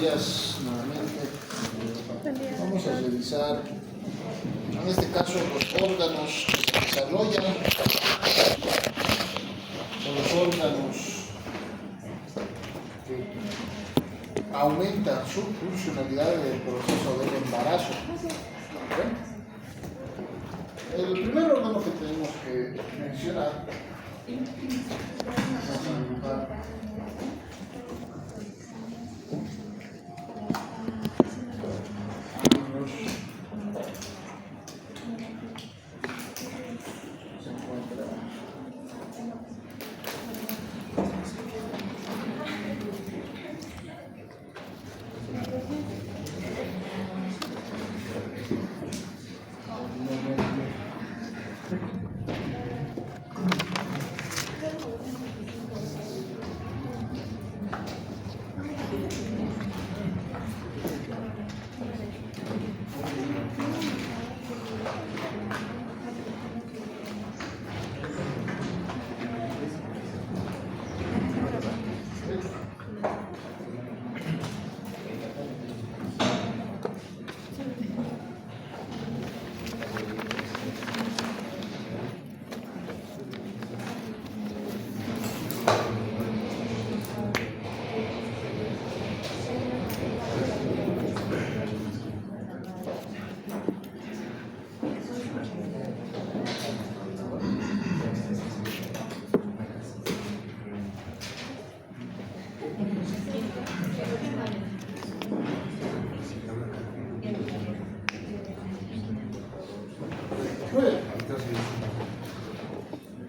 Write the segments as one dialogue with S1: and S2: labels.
S1: días nuevamente. Vamos a revisar, en este caso, los órganos que se desarrollan, o los órganos que aumentan su funcionalidad en el proceso del embarazo. El primer órgano que tenemos que mencionar, vamos a dibujar, se encuentra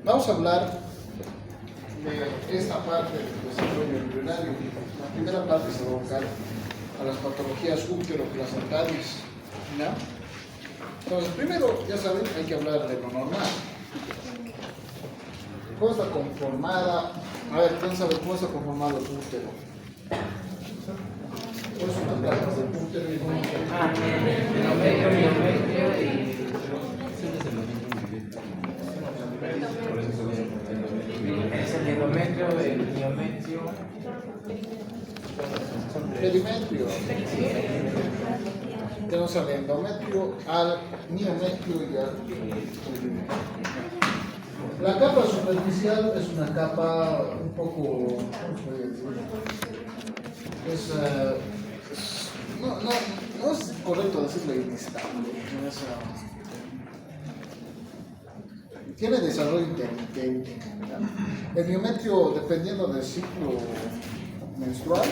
S1: vamos a hablar de esta parte del desarrollo embrionario. La primera parte se va a abocar a las patologías útero-placentarias, ¿no? Entonces, primero, ya saben, hay que hablar de lo normal. ¿Cómo está conformada? A ver, ¿quién sabe cómo está conformado el útero? ¿Cuáles son las placas del útero y cómo
S2: es el endometrio, el miometrio.
S1: perimetrio? Tenemos al endometrio, al miometrio y al perimetrio. La capa superficial es una capa un poco, ¿cómo se puede decir? No es correcto decirlo inestable. Tiene desarrollo intermitente. El miometrio, dependiendo del ciclo menstrual,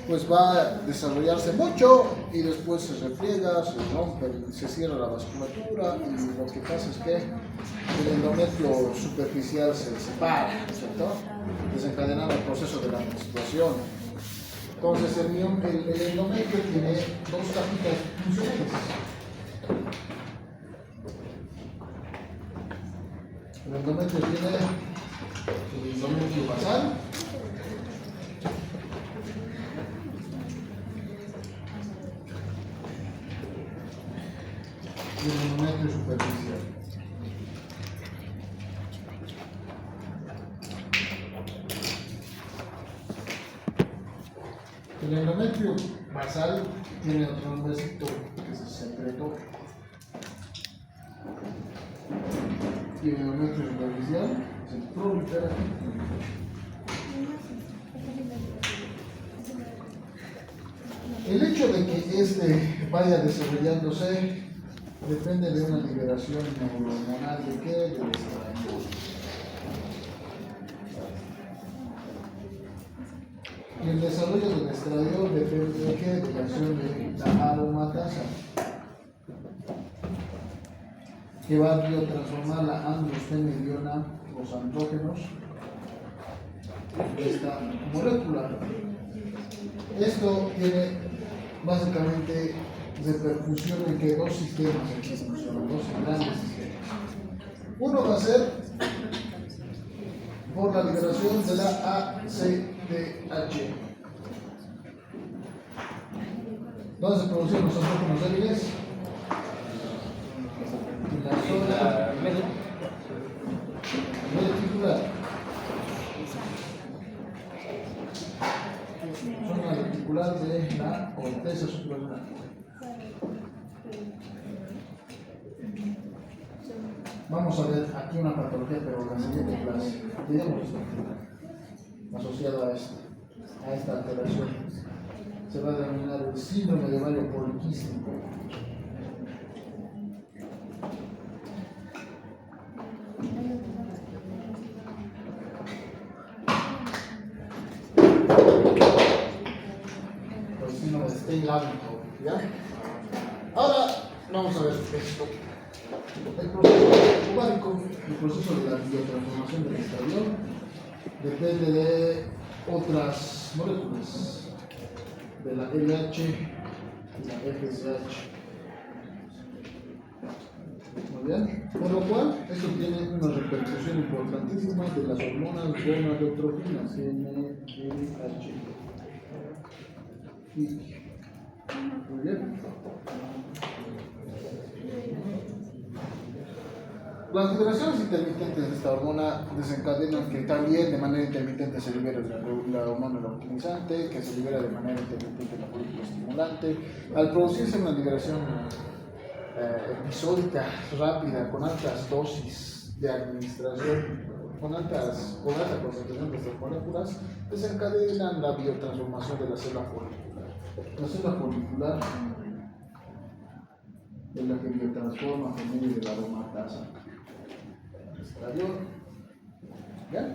S1: pues va a desarrollarse mucho y después se refriega, se rompe, se cierra la vasculatura y lo que pasa es que el endometrio superficial se separa, ¿cierto? Desencadenando el proceso de la menstruación. Entonces el endometrio tiene dos capitas funcionales. El endometrio tiene el endometrio basal y el endometrio superficial. El endometrio basal tiene otro nombrecito que es el secretor. Y el endometrio superficial es el proliferativo. El hecho de que este vaya desarrollándose depende de una liberación neuronal de qué? Del estradiol. Y el desarrollo del estradiol depende de qué? De la acción de la aromatasa, que va a biotransformar la androstenediona, los andrógenos, de esta molécula. Esto tiene básicamente repercusión en que dos sistemas funcionan, dos grandes sistemas. Uno va a ser por la liberación de la ACTH. ¿Dónde se producen los andrógenos débiles? En la zona reticular. Zona reticular. vascular de la corteza suprarrenal. Vamos a ver aquí una patología, pero en la siguiente clase. Tenemos asociada a esta alteración. Se va a denominar el síndrome de ovario poliquístico. El síndrome de Stein-Lavington, ¿ya? Ahora vamos a ver esto. El proceso ovárico, el proceso de la biotransformación del estadiol, depende de otras moléculas, de la LH y la FSH. Muy bien, por lo cual esto tiene una repercusión importantísima de las hormonas gonadotrofinas, GnRH. Muy bien. Las liberaciones intermitentes de esta hormona desencadenan que también de manera intermitente se libera la hormona leucokinizante, que se libera de manera intermitente la folículo estimulante. Al producirse una liberación episódica, rápida, con altas dosis de administración, con alta concentración de estas moléculas, desencadenan la biotransformación de la célula folicular. La célula folicular es la que biotransforma por medio de la aromatasa. ¿Bien?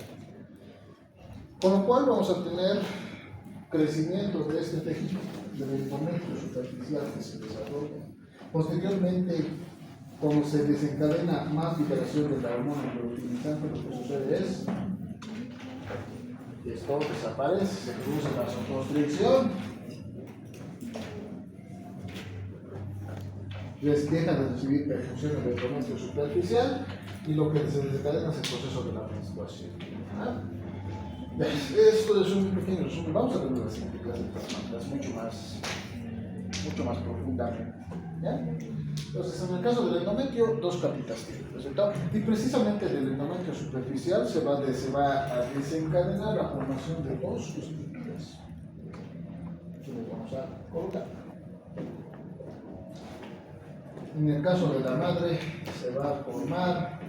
S1: Con lo cual vamos a tener crecimiento de este tejido, del endometrio superficial que se desarrolla. Posteriormente, cuando se desencadena más liberación de la hormona leucokinizante, lo que sucede es que esto desaparece, se produce vasoconstricción, deja de recibir perfusión del endometrio superficial y lo que se desencadena es el proceso de la menstruación. Esto es un pequeño resumen. Vamos a ver la siguiente clase de todas maneras, mucho más profundamente. ¿Ya? Entonces, en el caso del endometrio, dos capitas tiene resultado. Y precisamente del endometrio superficial se va a desencadenar la formación de dos sustitutas. Que les vamos a colocar. En el caso de la madre, se va a formar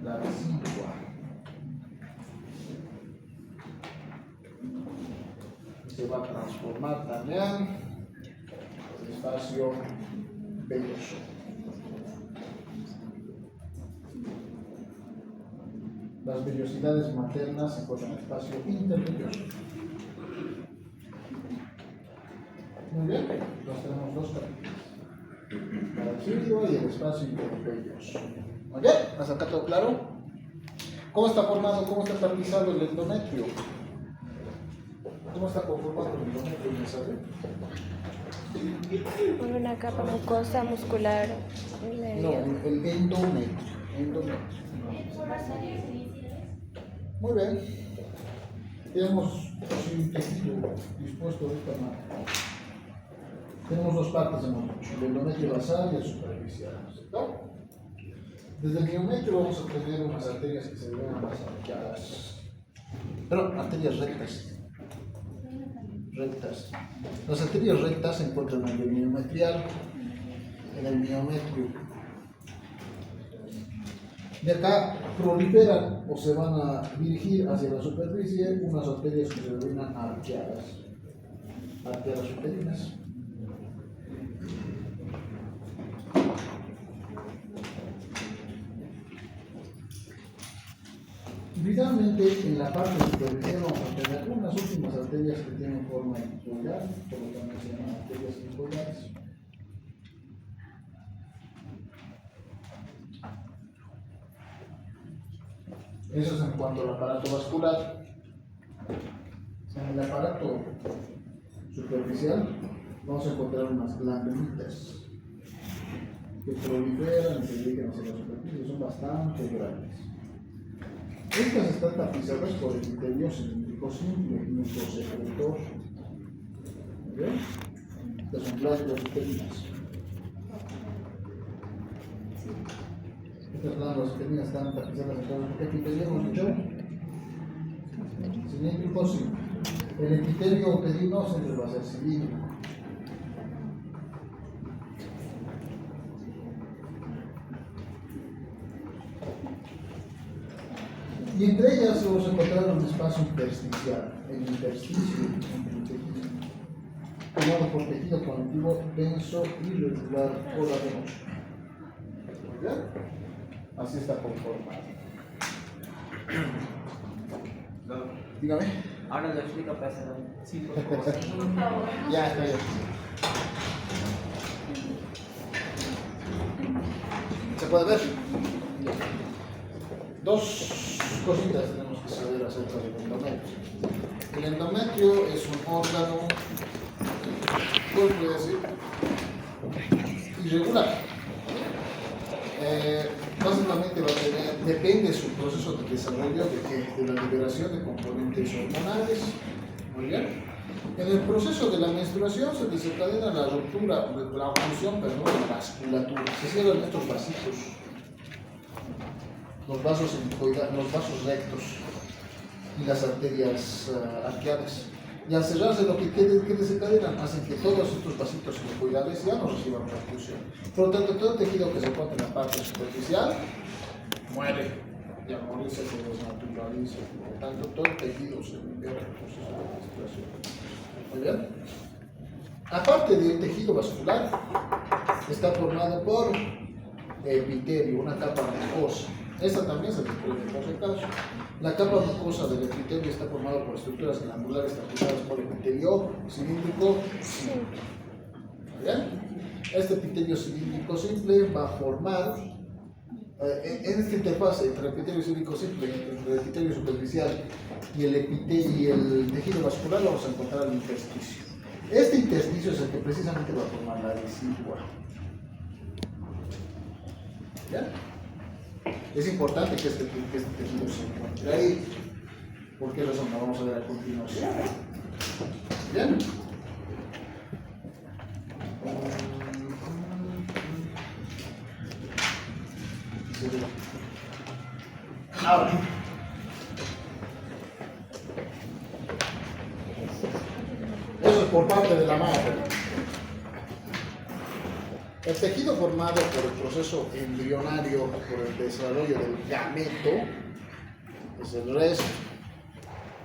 S1: la residua. Se va a transformar también el espacio velloso. Las vellosidades maternas se encuentran en el espacio intervelloso. Muy bien, entonces tenemos dos capítulos. La residua y el espacio intervelloso. Muy bien, ¿hasta acá todo claro? ¿Cómo está formado, cómo está tapizado el endometrio? ¿Cómo está conformado el endometrio, ¿me sabe?
S3: Con una capa mucosa muscular.
S1: No, el endometrio. Muy bien. Tenemos un tejido dispuesto de esta manera. Tenemos dos partes, hemos dicho, el endometrio basal y el superficial. ¿No? Desde el miometrio vamos a tener unas arterias que se ven más arqueadas. Pero arterias rectas. Las arterias rectas se encuentran en el miometrial, en el miometrio. De acá proliferan o se van a dirigir hacia la superficie unas arterias que se denominan arqueadas uterinas. Finalmente, en la parte superior vamos a tener unas últimas arterias que tienen forma hipoidal, por lo tanto se llaman arterias hipoidales. Eso es en cuanto al aparato vascular. En el aparato superficial vamos a encontrar unas glandulitas que proliferan y se dirigen hacia la superficie, son bastante grandes. Estas están tapizadas por el interior cilíndrico simple y nuestro secretor. ¿Bien? Estas son glándulas uterinas. Estas glándulas uterinas están tapizadas en todo el interior, hemos dicho cilíndrico simple. El epitelio uterino siempre va a ser cilíndrico. Y entre ellas vamos a encontrar un espacio intersticial, el intersticio entre el tejido, formado por tejido conectivo denso, irregular o lateroso. ¿Bien? Así está conformado. Dígame.
S2: Ahora lo explico para hacer sí, por favor.
S1: Ya está bien. ¿Se puede ver? Dos cositas tenemos que saber acerca del endometrio. El endometrio es un órgano, ¿cómo puede decir? Irregular. Básicamente va a tener, depende de su proceso de desarrollo de la liberación de componentes hormonales. Muy bien. En el proceso de la menstruación se desencadena la ruptura, la obstrucción, de la vasculatura. Se cierran estos vasitos, los vasos rectos y las arterias arqueadas. Y al cerrarse, lo que desencadenan hacen que todos estos vasitos helicoidales ya no reciban perfusión. Por lo tanto, todo el tejido que se encuentra en la parte superficial muere. Y al morirse se desnaturaliza. Por lo tanto, todo el tejido se libera en el proceso de menstruación. Muy bien. Aparte del tejido vascular, está formado por epitelio, una capa mucosa. Esta también se desprende por si acaso. La capa mucosa del epitelio está formada por estructuras glandulares tapizadas por epitelio cilíndrico simple. ¿Bien? Este epitelio cilíndrico simple va a formar, en esta interfase entre el epitelio cilíndrico simple, entre el epitelio superficial y el tejido vascular, vamos a encontrar el intersticio. Este intersticio es el que precisamente va a formar la decidua. ¿Bien? Es importante que este tejido se encuentre ahí. ¿Por qué razón? Lo vamos a ver a continuación. Bien. Ahora. Eso es por parte de la madre. El tejido formado por el proceso embrionario, por el desarrollo del gameto, es el resto.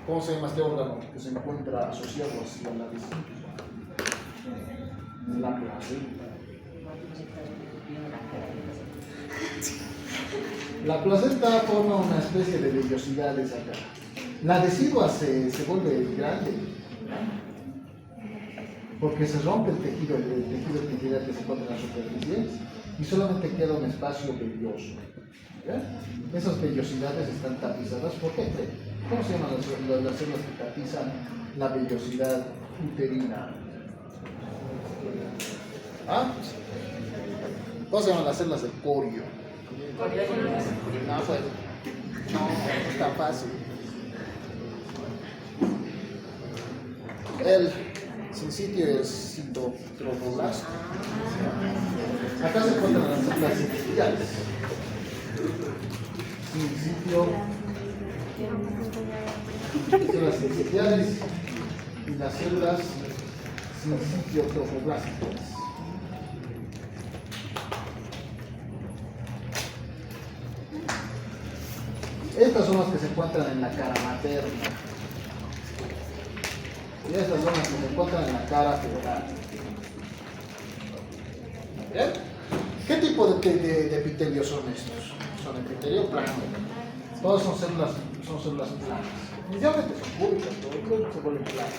S1: ¿Cómo se llama este órgano que se encuentra asociado hacia la vesícula? La placenta. La placenta forma una especie de vellosidades acá. La decidua se vuelve grande, porque se rompe el tejido epitelial que se encuentra en la superficie y solamente queda un espacio velloso. ¿Ya? Esas vellosidades están tapizadas. ¿Por qué? ¿Cómo se llaman las células que tapizan la vellosidad uterina? ¿Ah? ¿Cómo se llaman las células del corio? No, pues, no está fácil. El sincitio es citotrofoblasto. Acá se encuentran las células sincitiales. Sincitio, células sincitiales y las células sincitiotrofoblásticas. Estas son las que se encuentran en la cara materna. Y estas son las que se encuentran en la cara fetal. ¿Bien? ¿Qué tipo de epitelio son estos? Son epitelio plano. Todas son células planas. Inicialmente son cúbicas, pero luego se vuelven planas.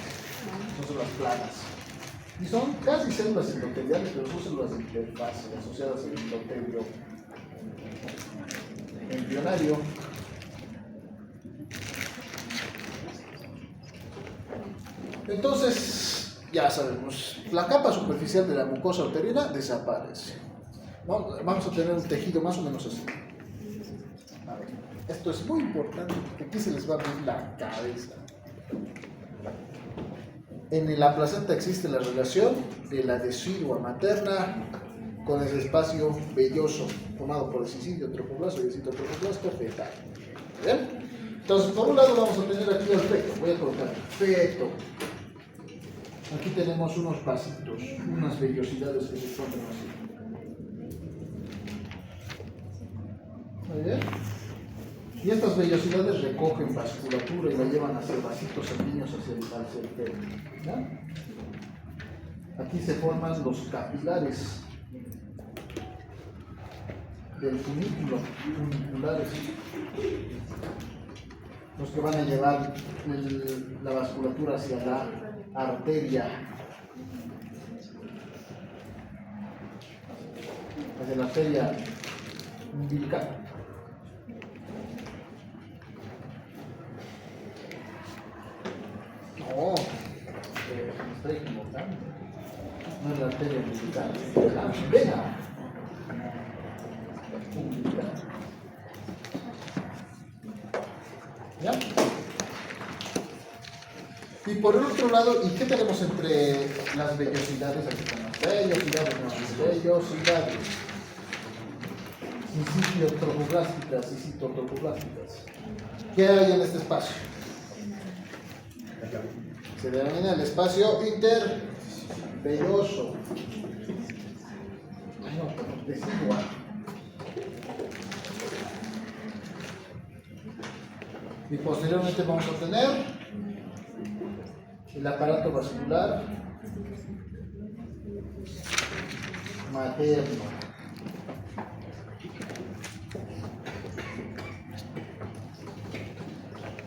S1: Son células planas. Y son casi células endoteliales, pero son células de interfase asociadas al endotelio embrionario. Entonces, ya sabemos, la capa superficial de la mucosa uterina desaparece. Vamos a tener un tejido más o menos así. A ver, esto es muy importante porque aquí se les va a abrir la cabeza. En la placenta existe la relación de la decidua materna con el espacio velloso formado por el sincitio tropoblasto y el citotrofoplasto fetal. ¿Bien? Entonces, por un lado vamos a tener aquí el feto. Voy a colocar feto. Aquí tenemos unos vasitos, unas vellosidades que se encuentran así. ¿Muy bien? Y estas vellosidades recogen vasculatura y la llevan hacia vasitos sanguíneos hacia el feto. ¿Ya? Aquí se forman los capilares del funículo, funiculares, los que van a llevar la vasculatura hacia la arteria, hacia la arteria umbilical. No, me estoy equivocando. No es la arteria umbilical, es la vena umbilical. ¿Ya? Y por el otro lado, ¿y qué tenemos entre las vellosidades? Aquí tenemos vellosidades, vellosidades. Sincitiotrofoblásticas y citotrofoblásticas. ¿Qué hay en este espacio? Se denomina el espacio intervelloso. Ay, no, desigual. Y posteriormente vamos a tener el aparato vascular materno.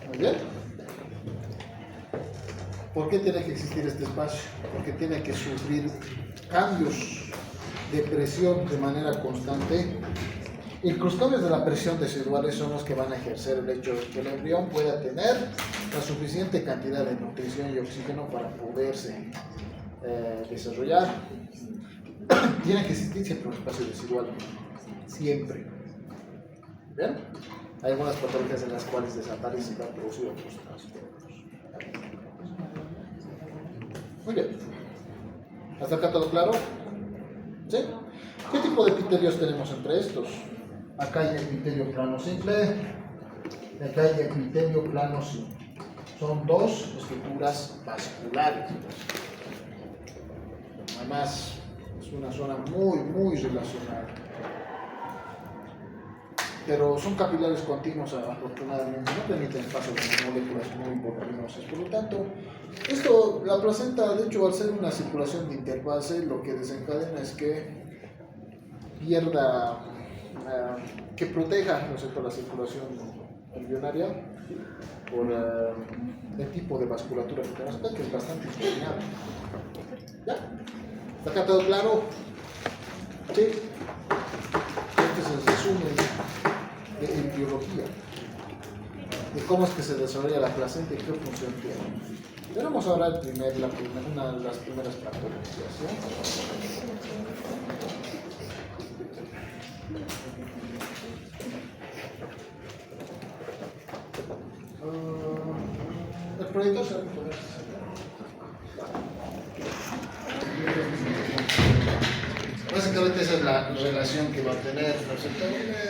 S1: Muy bien. ¿Por qué tiene que existir este espacio? Porque tiene que sufrir cambios de presión de manera constante. Y los cambios de la presión residuales son los que van a ejercer el hecho de que el embrión pueda tener la suficiente cantidad de nutrición y oxígeno para poderse desarrollar. Tiene que existir siempre un espacio residual, siempre. ¿Bien? Hay algunas patologías en las cuales desaparece y va a producir otros trastornos. Muy bien. ¿Hasta acá todo claro? ¿Sí? ¿Qué tipo de epitelios tenemos entre estos? Acá hay epitelio plano simple y acá hay epitelio plano simple. Son dos estructuras vasculares. Además, es una zona muy relacionada. Pero son capilares continuos, afortunadamente, no permiten el paso de moléculas muy voluminosas. Por lo tanto, la placenta, de hecho, al ser una circulación de interfase, lo que desencadena es que pierda, que proteja, ¿no es cierto?, la circulación embrionaria por el tipo de vasculatura que tenemos acá, que es bastante inclinada. ¿Ya? ¿Está acá todo claro? Sí. Este es el resumen de embriología, de cómo es que se desarrolla la placenta y qué función tiene. Veremos ahora una de las primeras patologías. ¿Sí? El proyector se va a poner. Básicamente esa es la relación que va a tener.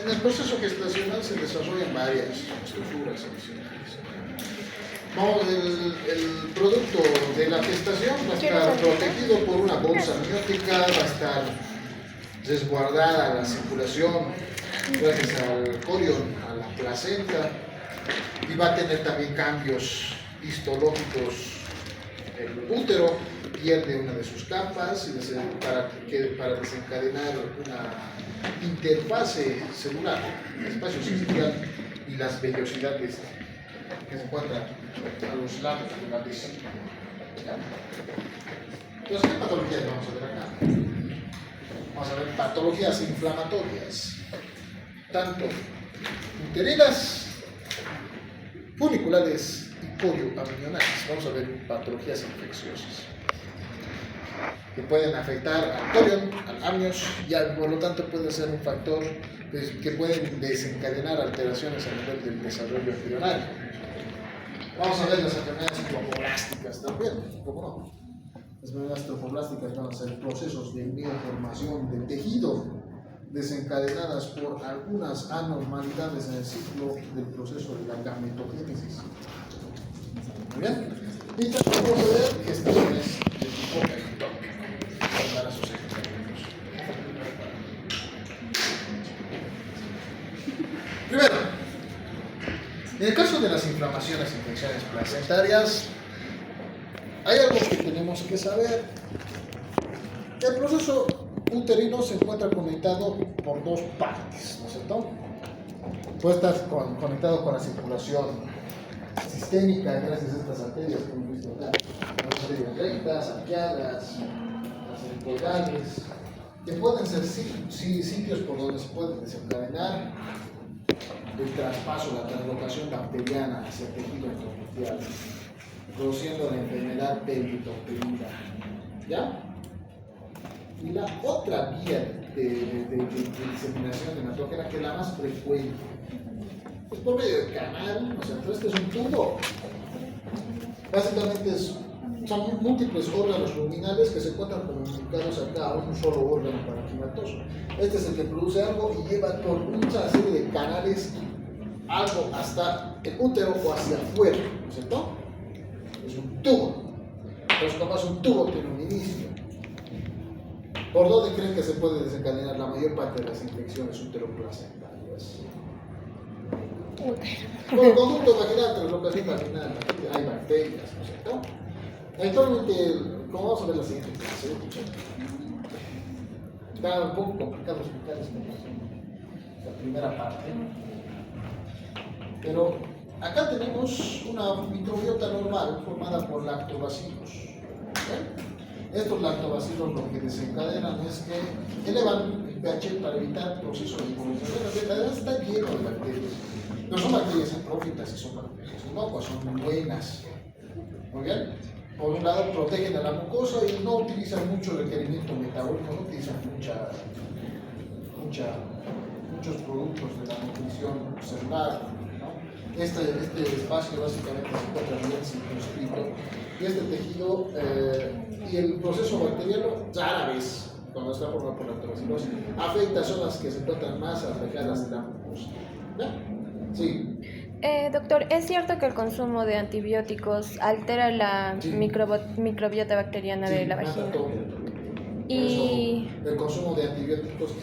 S1: En el proceso gestacional se desarrollan varias estructuras adicionales. El producto de la gestación va a estar protegido por una bolsa amniótica, va a estar resguardada la circulación gracias al corion, a la placenta, y va a tener también cambios histológicos. El útero pierde una de sus capas para desencadenar una interfase celular, el espacio sensorial y las vellosidades que se encuentran a los lados de la vesícula. Entonces, ¿qué patologías vamos a ver acá? Vamos a ver patologías inflamatorias, tanto uterinas, funiculares y corioamnionales. Vamos a ver patologías infecciosas que pueden afectar al corion, al amnios, y por lo tanto puede ser un factor que pueden desencadenar alteraciones a nivel del desarrollo embrionario. Vamos a ver las enfermedades trofoblásticas también, ¿cómo no? Las enfermedades trofoblásticas van a ser procesos de neoformación del tejido desencadenadas por algunas anormalidades en el ciclo del proceso de la gametogénesis. Muy bien. Y también vamos a ver gestiones de tipo ectópico para sus experimentos. Primero, en el caso de las inflamaciones e infecciones placentarias, hay algo que tenemos que saber. El proceso uterino se encuentra conectado por dos partes, ¿no es cierto? Puede estar conectado con la circulación sistémica gracias a estas arterias que hemos visto acá, las arterias rectas, arqueadas, las cervicales, que pueden ser sitios por donde se puede desencadenar el traspaso, la translocación bacteriana hacia el tejido endometrial, produciendo la enfermedad pelvitorpedida. ¿Ya? Y la otra vía de diseminación hematógena, que es la más frecuente, es por medio del canal. O sea, este es un tubo. Básicamente son múltiples órganos luminales que se encuentran comunicados acá a un solo órgano parenquimatoso. Este es el que produce algo y lleva por una serie de canales algo hasta el útero o hacia afuera, ¿no es cierto? Es un tubo. Entonces, como es un tubo, tiene un inicio. ¿Por dónde creen que se puede desencadenar la mayor parte de las infecciones uteroplacentarias? Por el conducto vaginal, translocación vaginal, hay bacterias, ¿no es cierto? Actualmente, como vamos a ver la siguiente clase, está un poco complicado explicar esto, la primera parte. Pero acá tenemos una microbiota normal formada por lactobacilos. ¿Okay? Estos lactobacilos lo que desencadenan es que elevan el pH para evitar procesos de colonización. Además está lleno de bacterias. No son bacterias atróficas y son bacterias inocuas, son buenas. Muy bien. Por un lado protegen a la mucosa y no utilizan mucho requerimiento metabólico, no utilizan muchos productos de la nutrición celular, ¿no? Este espacio básicamente se encuentra bien circunscrito y este tejido y el proceso bacteriano rara vez, cuando está formado por lactobacilosis, afecta a zonas que se encuentran más alejadas de la mucosa. ¿Ya? Sí.
S3: Doctor, ¿es cierto que el consumo de antibióticos altera la microbiota bacteriana de la vagina?
S1: Todo.
S3: Y
S1: El consumo de antibióticos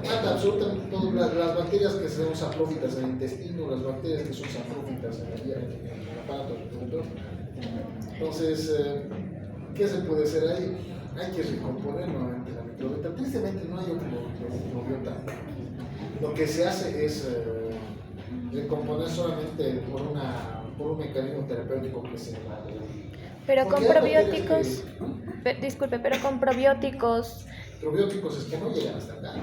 S1: mata absolutamente todas las bacterias que son saprófitas en el intestino, las bacterias que son saprófitas en el aparato reproductor. Entonces, ¿qué se puede hacer ahí? Hay que recomponer nuevamente la microbiota. Tristemente no hay otro microbiota. Lo que se hace es recomponer solamente por un mecanismo terapéutico que se llama.
S3: pero con probióticos, disculpe, pero con probióticos,
S1: Probióticos es que no llegan hasta acá.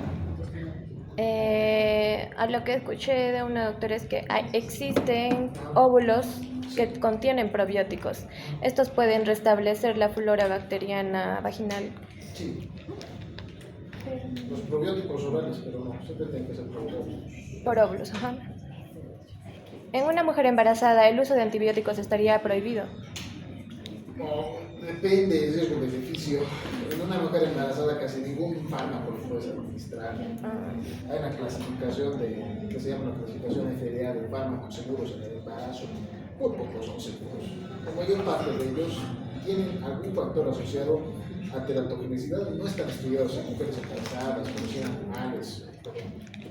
S3: a lo que escuché de una doctora es que existen óvulos que contienen probióticos. Estos pueden restablecer la flora bacteriana vaginal.
S1: Sí. Los probióticos orales, pero no, siempre tienen que ser probióticos.
S3: Por óvulos, ajá. En una mujer embarazada, ¿el uso de antibióticos estaría prohibido?
S1: No, depende del riesgo-beneficio. En una mujer embarazada casi ningún fármaco le puede ser administrar. Hay una clasificación que se llama la clasificación FDA de fármacos seguros en el embarazo. Muy pocos son seguros. La mayor parte de ellos tienen algún factor asociado a teratogenicidad y no están estudiados en mujeres embarazadas, conocidas animales,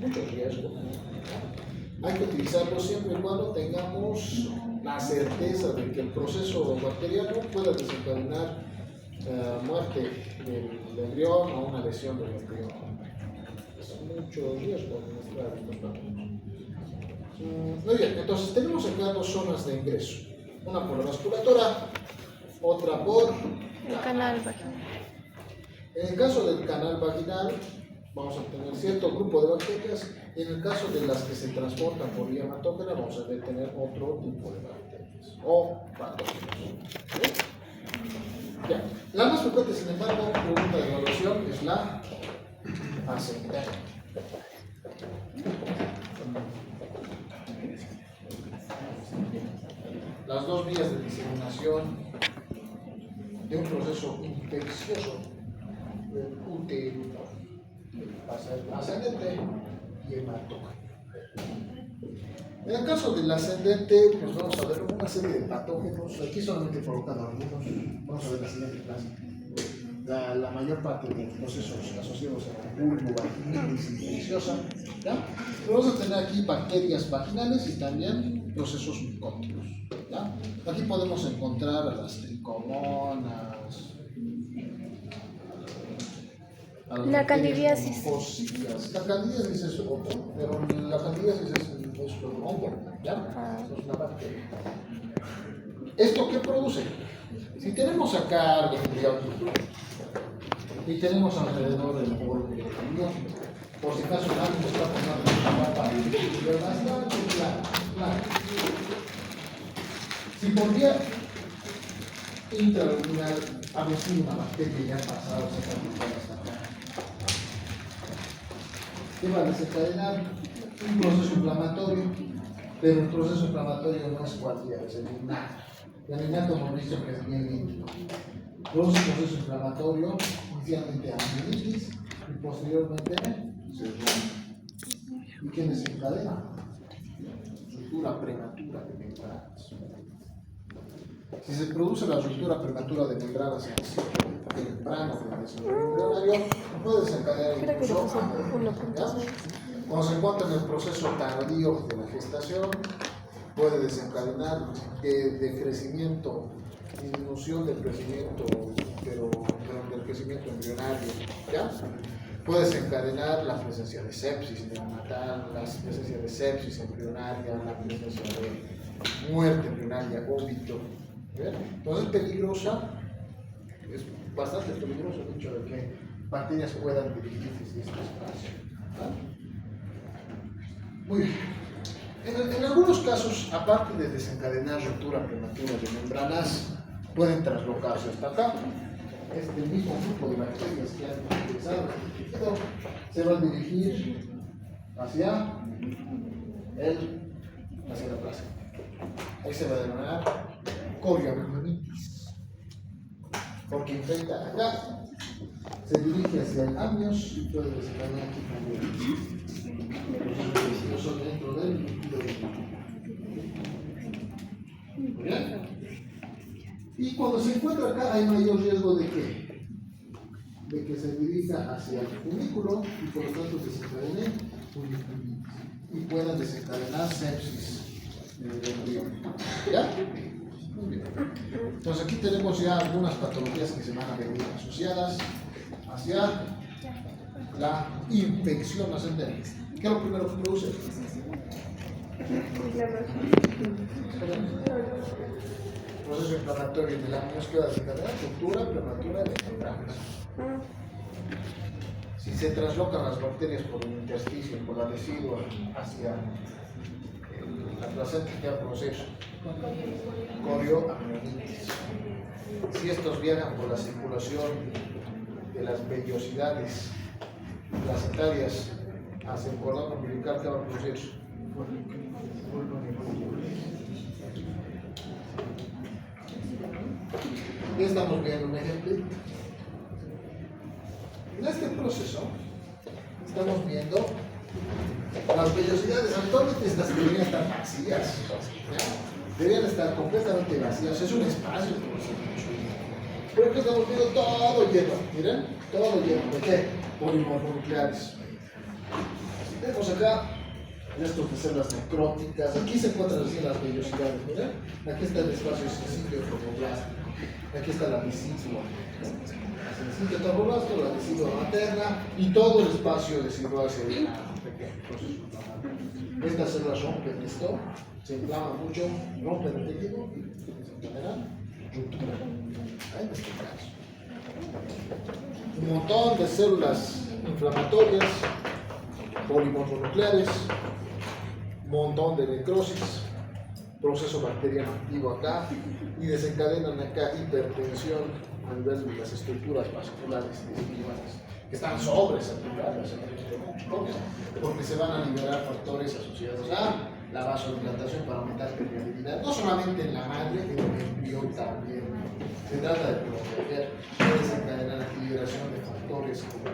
S1: mucho riesgo. Hay que utilizarlos siempre y cuando tengamos la certeza de que el proceso bacteriano pueda desencadenar muerte del embrión o una lesión del embrión. Es mucho riesgo administrar estos fármacos. Muy bien, entonces tenemos acá dos zonas de ingreso. Una por la vasculatura, otra por
S3: El canal vaginal.
S1: En el caso del canal vaginal, vamos a tener cierto grupo de bacterias, y en el caso de las que se transportan por vía hematógena, vamos a tener otro tipo de bacterias o patógenos. Ya. La más frecuente, sin embargo, pregunta de evaluación es la ascendente. Las dos vías de diseminación de un proceso infeccioso del útero, pasa el ascendente y hematógeno. En el caso del ascendente, pues vamos a ver una serie de patógenos. Aquí solamente colocan algunos. Vamos a ver la siguiente clase. La mayor parte de los procesos asociados a la vulvovaginitis infecciosa. ¿Ya? Pero vamos a tener aquí bacterias vaginales y también procesos micóticos. ¿Ya? Aquí podemos encontrar a las tricomonas,
S3: la candidiasis.
S1: La candidiasis es otro, pero la candidiasis es un hongo, ¿ya? Es una bacteria. ¿Esto qué produce? Si tenemos acá ganglión y tenemos alrededor el borde del ganglión, por si acaso alguien está tomando una papa bastante clara. Si por vía intraluminal ha sido una bacteria ya pasada, se ha hasta acá, que va a desencadenar un proceso inflamatorio, pero el proceso inflamatorio no es cualquiera, es el innato. El innato hemos visto que es bien líquido. Produce un proceso inflamatorio, inicialmente amigdalitis y posteriormente se rompe. ¿Y qué desencadena? Ruptura prematura de membranas. Si se produce la ruptura prematura de membranas en el ciclo temprano del desarrollo embrionario, puede desencadenar incluso cuando se encuentra en el proceso tardío de la gestación, puede desencadenar de crecimiento, disminución del crecimiento, pero del crecimiento embrionario, ¿ya? Puede desencadenar la presencia de sepsis neonatal, la presencia de sepsis embrionaria, la presencia de muerte embrionaria, óbito. ¿Bien? Entonces es peligrosa, es bastante peligroso el hecho de que bacterias puedan dirigirse desde este espacio. ¿Vale? Muy bien. En algunos casos, aparte de desencadenar ruptura prematura de membranas, pueden traslocarse hasta acá. Este mismo grupo de bacterias que han utilizado este tejido se va a dirigir hacia la plaza. Ahí se va a denominar corioamnionitis, porque infecta acá, se dirige hacia el amnios y puede desencadenar aquí también. Los son dentro del líquido. ¿Muy bien? Y cuando se encuentra acá hay mayor riesgo de que se dirija hacia el cunículo y por lo tanto desencadene puriculitis y pueda desencadenar sepsis del embrión. ¿Ya? Muy bien. Entonces aquí tenemos ya algunas patologías que se van a venir asociadas hacia la infección ascendente. ¿Qué es lo primero que produce? Proceso inflamatorio del amnios que va a desencadenar ruptura prematura de membranas. Si se traslocan las bacterias por el intersticio, por la decidua hacia la placenta que da proceso, corioamnionitis. Si estos viajan por la circulación de las vellosidades placentarias hacia el cordón umbilical que va a producir y estamos viendo un ejemplo. En este proceso estamos viendo las vellosidades. Actualmente estas deberían estar vacías, ¿ya? Deberían estar completamente vacías, es un espacio, pero que estamos viendo todo lleno, miren, todo lleno. ¿De qué? Polimorfonucleares. Tenemos acá restos de células necróticas, aquí se encuentran así las vellosidades, miren, aquí está el espacio sencillo protoplástico, aquí está la vesícula, sencillo tromboblasto, la vesícula materna y todo el espacio de circulación pequeño. Estas células rompen esto, se inflaman mucho, rompen el tejido y se generan ruptura. En este caso, un montón de células inflamatorias, polimorfonucleares, montón de necrosis, proceso bacteriano activo acá y desencadenan acá hipertensión a nivel de las estructuras vasculares individuales que están sobresaturadas porque se van a liberar factores asociados a la vasodilatación para aumentar permeabilidad, no solamente en la madre, sino en el embrión también. Se trata de proteger, de desencadenar actividad liberación de factores como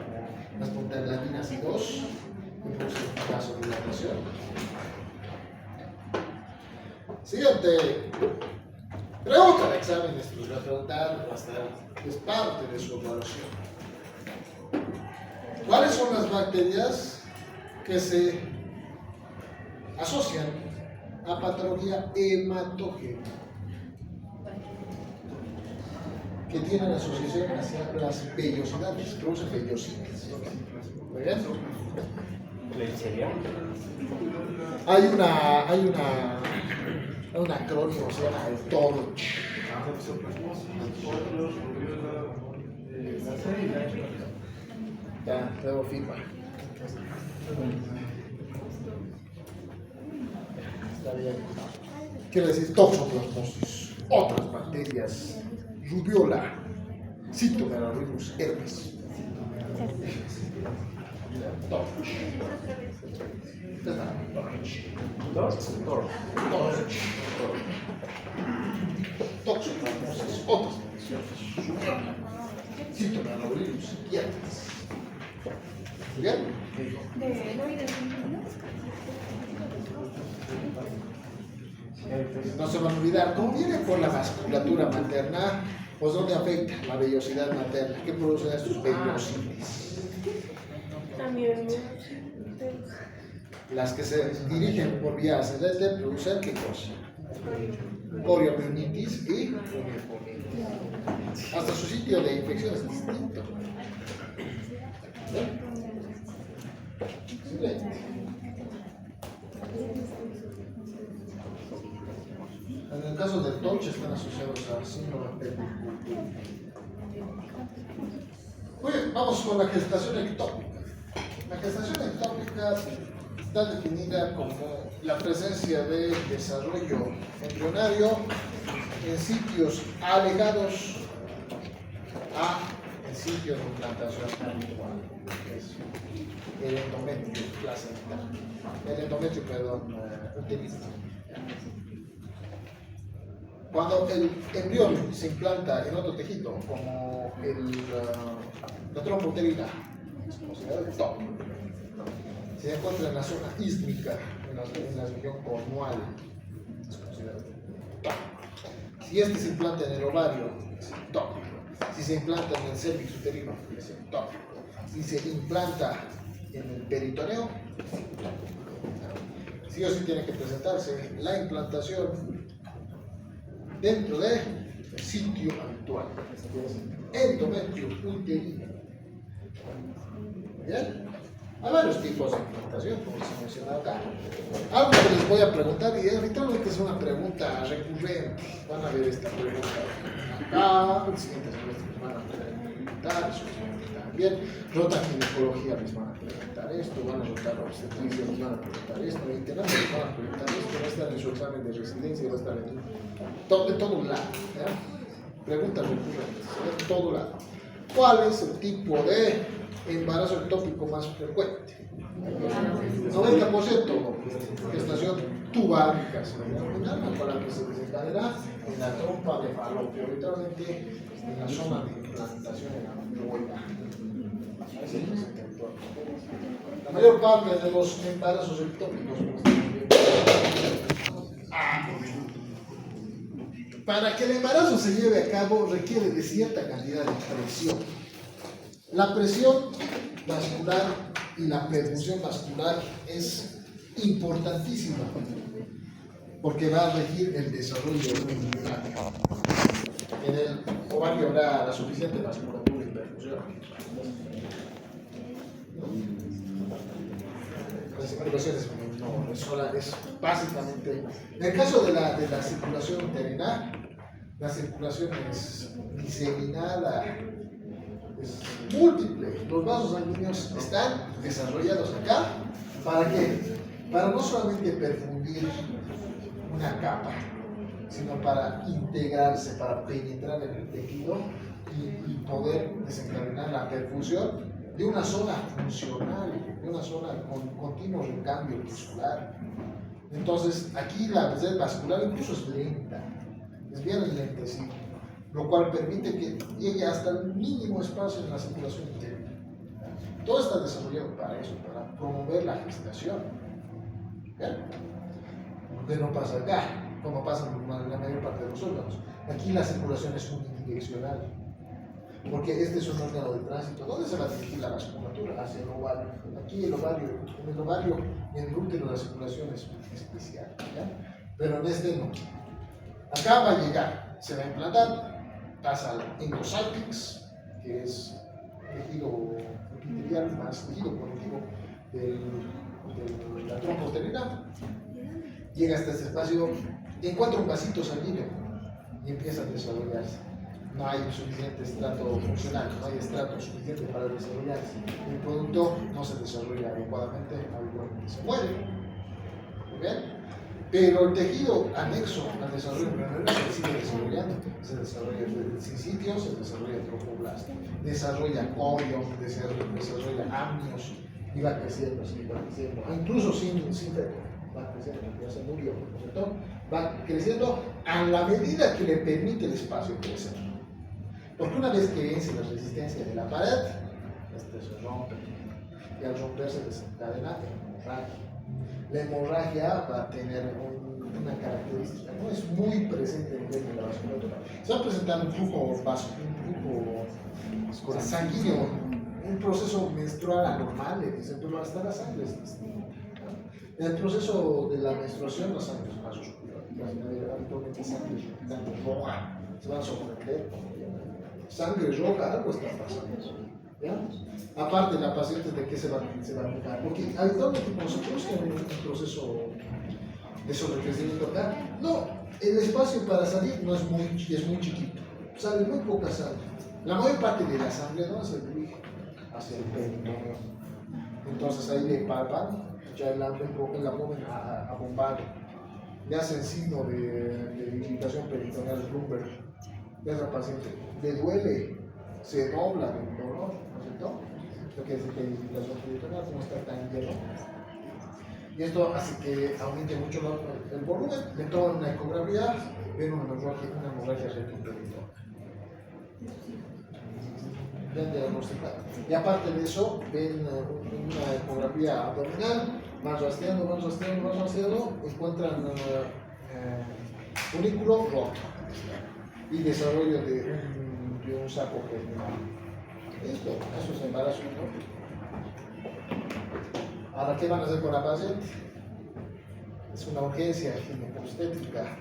S1: las prostaglandinas I2, que producen vasodilatación. Siguiente pregunta de examen, esto les voy a preguntar, es parte de su evaluación. ¿Cuáles son las bacterias que se asocian a patología hematógena? Que tienen asociación hacia las vellosidades, producen vellositas. ¿Muy bien? Hay un acrónimo, se llama el TORCH. Ya, luego firma. Está bien. Quiere decir toxoplasmosis, otras bacterias, rubiola, cytomegalovirus, herpes. TORCH. Toxoplasmosis, otras bacterias, rubiola, cytomegalovirus y herpes. ¿Bien? No se van a olvidar, ¿cómo viene por la vasculatura materna? Pues ¿dónde afecta la vellosidad materna? ¿Qué producen estos vellositis?
S3: También.
S1: Las que se dirigen por vía ascendente producen ¿qué cosa? Coriomionitis y uniformidad. Hasta su sitio de infección es distinto. Siguiente. En el caso del TORCH están asociados al síndrome pedicultura. Muy bien, vamos con la gestación ectópica. La gestación ectópica está definida como la presencia de desarrollo embrionario en sitios alejados al sitio de implantación habitual, que es el endometrio placental, uterino. Cuando el embrión se implanta en otro tejido, como la trompa uterina, es considerado el top, se encuentra en la zona ístmica, en la región cornual, es considerado el top. Si este se implanta en el ovario, es el top. Si se implanta en el cervix uterino, es el top. Si se implanta en el peritoneo, es el top. Sí o sí tiene que presentarse la implantación dentro del sitio habitual, endometrio uterino. ¿Bien? Hay varios tipos de implantación, como se menciona acá. Algo que les voy a preguntar, y habitualmente es una pregunta recurrente. Van a ver esta pregunta acá, el siguiente semestre les van a preguntar, eso también. Rota ginecología les van a preguntar esto, van a rotar obstetricia les van a preguntar esto, internado les van a preguntar esto, va a estar en su examen de residencia, va a estar de todo lado. ¿Ya? Preguntas recurrentes, de todo lado. ¿Cuál es el tipo de embarazo ectópico más frecuente? 90% gestación tubárica, con la que se desencadena en la trompa de falopio, literalmente en la zona de implantación en la rueda. La mayor parte de los embarazos ectópicos, para que el embarazo se lleve a cabo requiere de cierta cantidad de presión. La presión vascular y la perfusión vascular es importantísima porque va a regir el desarrollo embrionario. En el ovario habrá la suficiente vasculatura y perfusión. La circulación es básicamente. En el caso de la circulación uterina, la circulación es diseminada, es múltiple. Los vasos sanguíneos están desarrollados acá. ¿Para qué? Para no solamente perfundir una capa, sino para integrarse, para penetrar en el tejido y poder desencadenar la perfusión de una zona funcional, de una zona con continuo recambio muscular. Entonces, aquí la red vascular incluso es lenta, es bien lentecita. lo cual permite que llegue hasta el mínimo espacio en la circulación interna. Todo está desarrollado para eso, para promover la gestación. ¿Ya? Lo que no pasa acá, como pasa en la mayor parte de los órganos. Aquí la circulación es unidireccional, porque este es un órgano de tránsito. ¿Dónde se va a dirigir la vasculatura? Hacia el ovario. Aquí en el ovario y en el útero la circulación es especial, ¿ya? Pero en este no. Acá va a llegar, se va a implantar, pasa al endosalpinx, que es tejido epitelial más tejido conectivo de la trompa uterina, llega hasta este espacio, encuentra un vasito sanguíneo y empieza a desarrollarse. No hay suficiente estrato funcional, no hay estrato suficiente para desarrollarse. El producto no se desarrolla adecuadamente, habitualmente se muere. ¿Muy bien? Pero el tejido anexo al desarrollo embrionario se sigue desarrollando. Se desarrolla el sincitio, se desarrolla el trofoblast, desarrolla corion, desarrolla amnios, y va creciendo, así va creciendo. Incluso sin feto, va creciendo, ya se murió, ¿cierto? Va creciendo a la medida que le permite el espacio crecer. Porque una vez que vence la resistencia de la pared, este se rompe. Y al romperse desencadena hemorragia. La hemorragia va a tener una característica, no es muy presente en de la vasculatura. Se va a presentar un flujo sanguíneo, un proceso menstrual anormal, dicen, pero hasta la sangre es distinta. En el proceso de la menstruación, la sangre es más oscura, habitualmente sangre roja, se van a sorprender. Sangre roja, algo está pasando. ¿Ya? Aparte, la paciente de qué se va a aplicar, porque habitualmente cuando se produce un proceso de sobrecrecimiento acá, no, el espacio para salir no es muy chiquito, sale muy poca sangre. La mayor parte de la sangre no se dirige hacia el perineo. Entonces ahí le palpan, ya la ponen a bombar, le hacen signo de irritación peritoneal Bloomberg. Y a esa paciente le duele, se dobla del dolor, ¿no es cierto? Lo que es que la irritación peritoneal no está tan lleno. Y esto hace que aumente mucho el volumen, le toman una ecografía, ven una hemorragia retroperitoneal. Ven diagnosticada. Y aparte de eso, ven una ecografía abdominal, van rastreando, encuentran unículo roto y desarrollo de un saco germinal. Eso es embarazo, ¿no? Ahora, ¿qué van a hacer con la paciente? Es una urgencia ginecoobstétrica.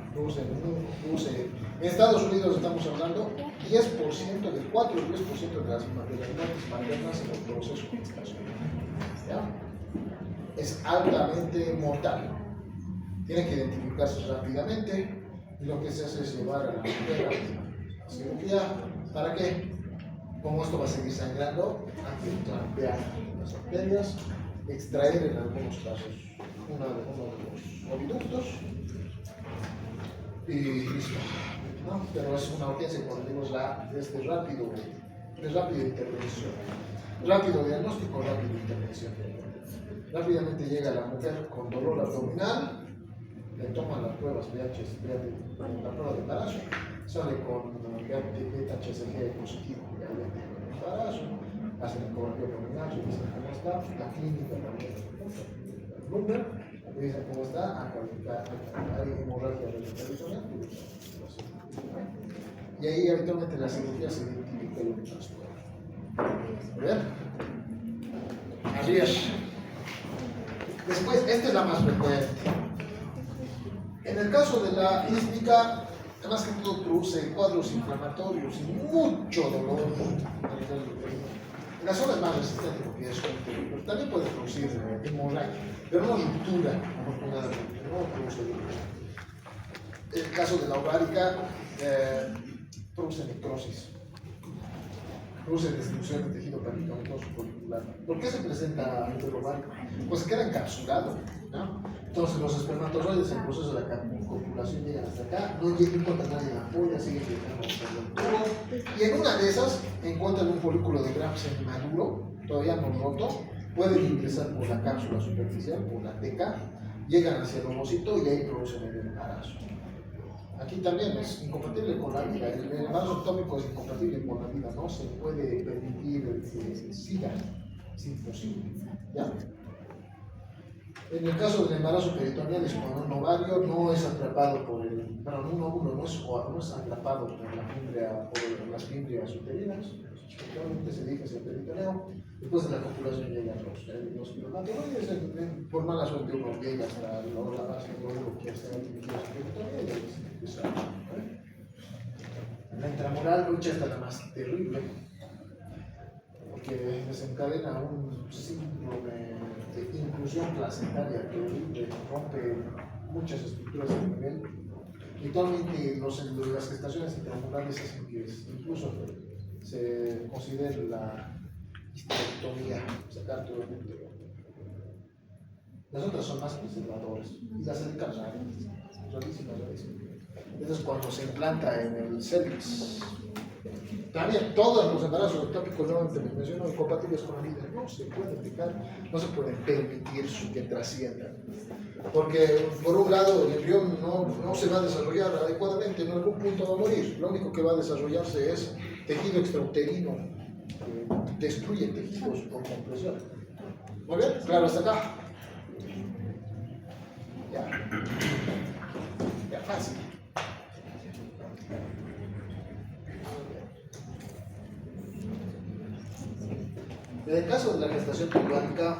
S1: En Estados Unidos estamos hablando 10%, del 4 al 10% de las muertes maternas en el proceso de gestación. Es altamente mortal. Tiene que identificarse rápidamente y lo que se hace es llevar a la mujer a cirugía. ¿Para qué? Como esto va a seguir sangrando, hay que trampear las arterias, extraer en algunos casos uno de los oviductos y listo. ¿No? Pero es una urgencia, cuando digo es de rápida intervención. Rápido diagnóstico, rápida intervención. Rápidamente llega la mujer con dolor abdominal, le toman las pruebas la prueba de embarazo, sale con beta-HCG positivo, de embarazo, hacen ecografía abdominal, revisan cómo está, la clínica también, el Bloomberg, revisan cómo está, hay hemorragia peritoneal, y ahí habitualmente la cirugía se identifica y lo transporta. ¿Bien? Así es. Después, esta es la más frecuente. En el caso de la ísmica, además que todo produce cuadros inflamatorios y mucho dolor a nivel uterino. En la zona es más resistente porque es pero también puede producir hemorragia, pero no ruptura, afortunadamente, no produce ruptura. En el caso de la ovárica, produce necrosis, produce destrucción del tejido peritoneoso folicular. ¿Por qué se presenta a nivel ovárico? Pues se queda encapsulado, ¿no? Entonces los espermatozoides en el proceso de la copulación llegan hasta acá, no encuentran nadie en la polla, siguen llegando hasta el tubo, y en una de esas encuentran un folículo de Grafsen maduro, todavía no roto, pueden ingresar por la cápsula superficial, por la teca, llegan hacia el ovocito y ahí producen el embarazo. Aquí también es incompatible con la vida. El embarazo ectópico es incompatible con la vida. No se puede permitir que siga. Es imposible. ¿Ya? En el caso del embarazo peritoneal es cuando un ovario no es atrapado por el, bueno, un óvulo no es atrapado por la fimbria, por las fimbrias uterinas, efectivamente se dirige hacia el peritoneo, después de la copulación llegan los espermatozoides, por mala suerte uno llega hasta la base del óvulo que está dirigido hacia el peritoneo y se empieza a... La intramural lucha está la más terrible, porque desencadena un síndrome de inclusión placentaria que rompe muchas estructuras de nivel. Y actualmente las gestaciones intramurales hacen que incluso se considere la histerectomía, sacar todo el útero. Las otras son más conservadoras y las cercanas rarísimas. Eso es cuando se implanta en el cervix. También todos los embarazos ectópicos nuevamente les menciono incompatibles con la vida. No se puede aplicar, no se puede permitir que trasciendan. Porque por un lado el embrión no se va a desarrollar adecuadamente, en algún punto va a morir. Lo único que va a desarrollarse es tejido extrauterino, que destruye tejidos por compresión. Muy bien, claro, hasta acá. Ya fácil. En el caso de la gestación tubálica,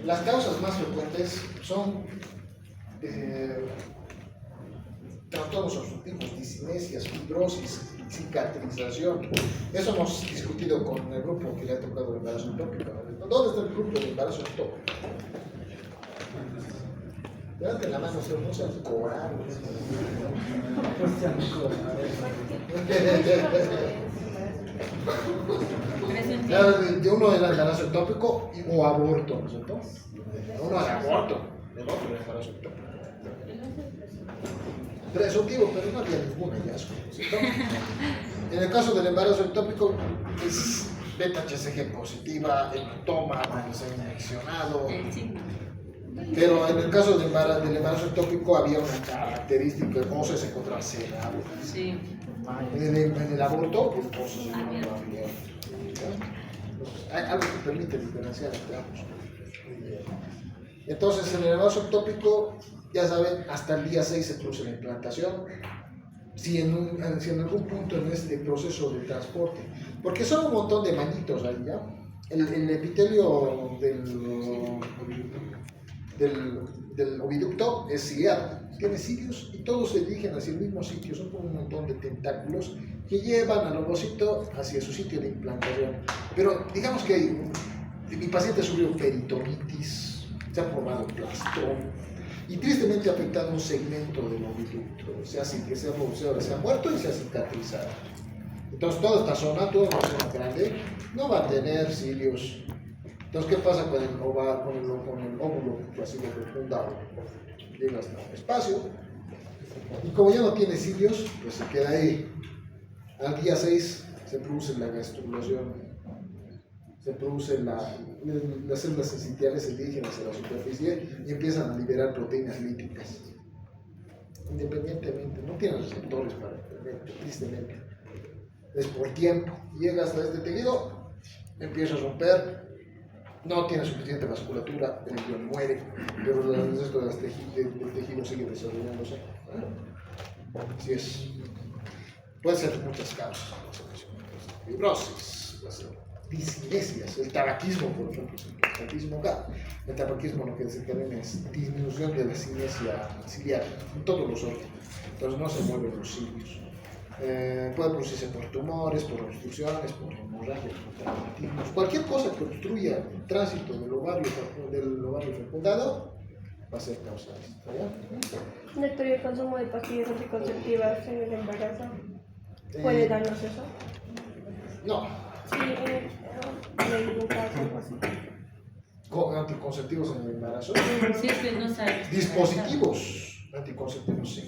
S1: las causas más frecuentes son trastornos obstructivos, discinesias, fibrosis, cicatrización. Eso hemos discutido con el grupo que le ha tocado el embarazo ectópico. ¿Dónde está el grupo de embarazo ectópico? Levante la mano, no sean coral. De uno era el embarazo ectópico o aborto, ¿no es cierto? Uno era aborto, el otro era embarazo ectópico. Presuntivo, pero no había ningún hallazgo, ¿no es cierto? En el caso del embarazo ectópico es beta-HCG positiva, hematoma, se ha infeccionado. Pero en el caso del embarazo ectópico había una característica, el óseo se encontraba cerrado.
S4: Sí.
S1: En el aborto, el óseo se encontraba abierto. Hay algo que permite diferenciar entre ambos. Entonces, en el embarazo ectópico, ya saben, hasta el día 6 se produce la implantación. Si en algún punto en este proceso de transporte, porque son un montón de manitos ahí, ¿ya? El epitelio del oviducto es ciliado, tiene cilios y todos se dirigen hacia el mismo sitio, son como un montón de tentáculos que llevan al ovocito hacia su sitio de implantación. Pero digamos que mi paciente sufrió peritonitis, se ha formado plastrón y tristemente ha afectado un segmento del oviducto, se ha muerto y se ha cicatrizado. Entonces toda esta zona grande no va a tener cilios. Entonces, ¿qué pasa con el óvulo que ha sido fecundado? Llega hasta un espacio y como ya no tiene cilios, pues se queda ahí. Al día 6 se produce la gastrulación, se producen las células sensitiales se dirigen hacia la superficie y empiezan a liberar proteínas líticas. Independientemente, no tienen receptores para entender, tristemente. Es por tiempo. Llega hasta este tejido, empieza a romper. No tiene suficiente vasculatura, el embrión muere, pero el resto del tejido sigue desarrollándose. Así es. Puede ser de muchas causas. Fibrosis, discinesias, el tabaquismo, por ejemplo, el tabaquismo lo que desencadena es disminución de la cinesia ciliar en todos los órganos, entonces no se mueven los cilios. Puede producirse por tumores, por obstrucciones, por hemorragias, por traumatismos, cualquier cosa que obstruya el tránsito del ovario fecundado va a ser causa de esto.
S5: Doctor, ¿y el consumo de pastillas anticonceptivas en el embarazo puede darnos eso?
S1: No.
S5: Sí, en un caso así.
S1: ¿Con anticonceptivos en el embarazo?
S4: Sí, es que no sabes.
S1: Dispositivos anticonceptivos, sí.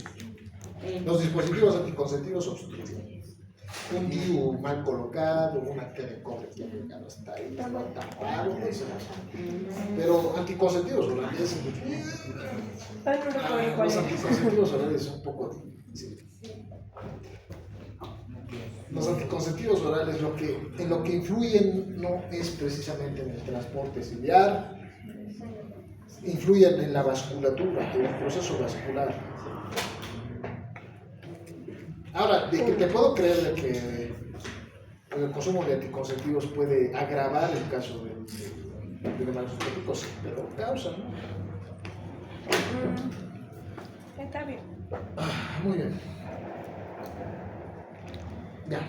S1: Los dispositivos anticonceptivos obstruyen. un DIU mal colocado, una T de cobre que ha llegado hasta ahí, está tapado, eso. Pero anticonceptivos orales,
S5: Ay, no recuerdo cuál
S1: los
S5: es.
S1: anticonceptivos orales son un poco difíciles. Los anticonceptivos orales en lo que influyen no es precisamente en el transporte ciliar, influyen en la vasculatura, en el proceso vascular. Ahora, de que te puedo creer de que el consumo de anticonceptivos puede agravar el caso de embarazo ectópico, sí, pero causa, ¿no?
S5: Está bien.
S1: Muy bien. Ya.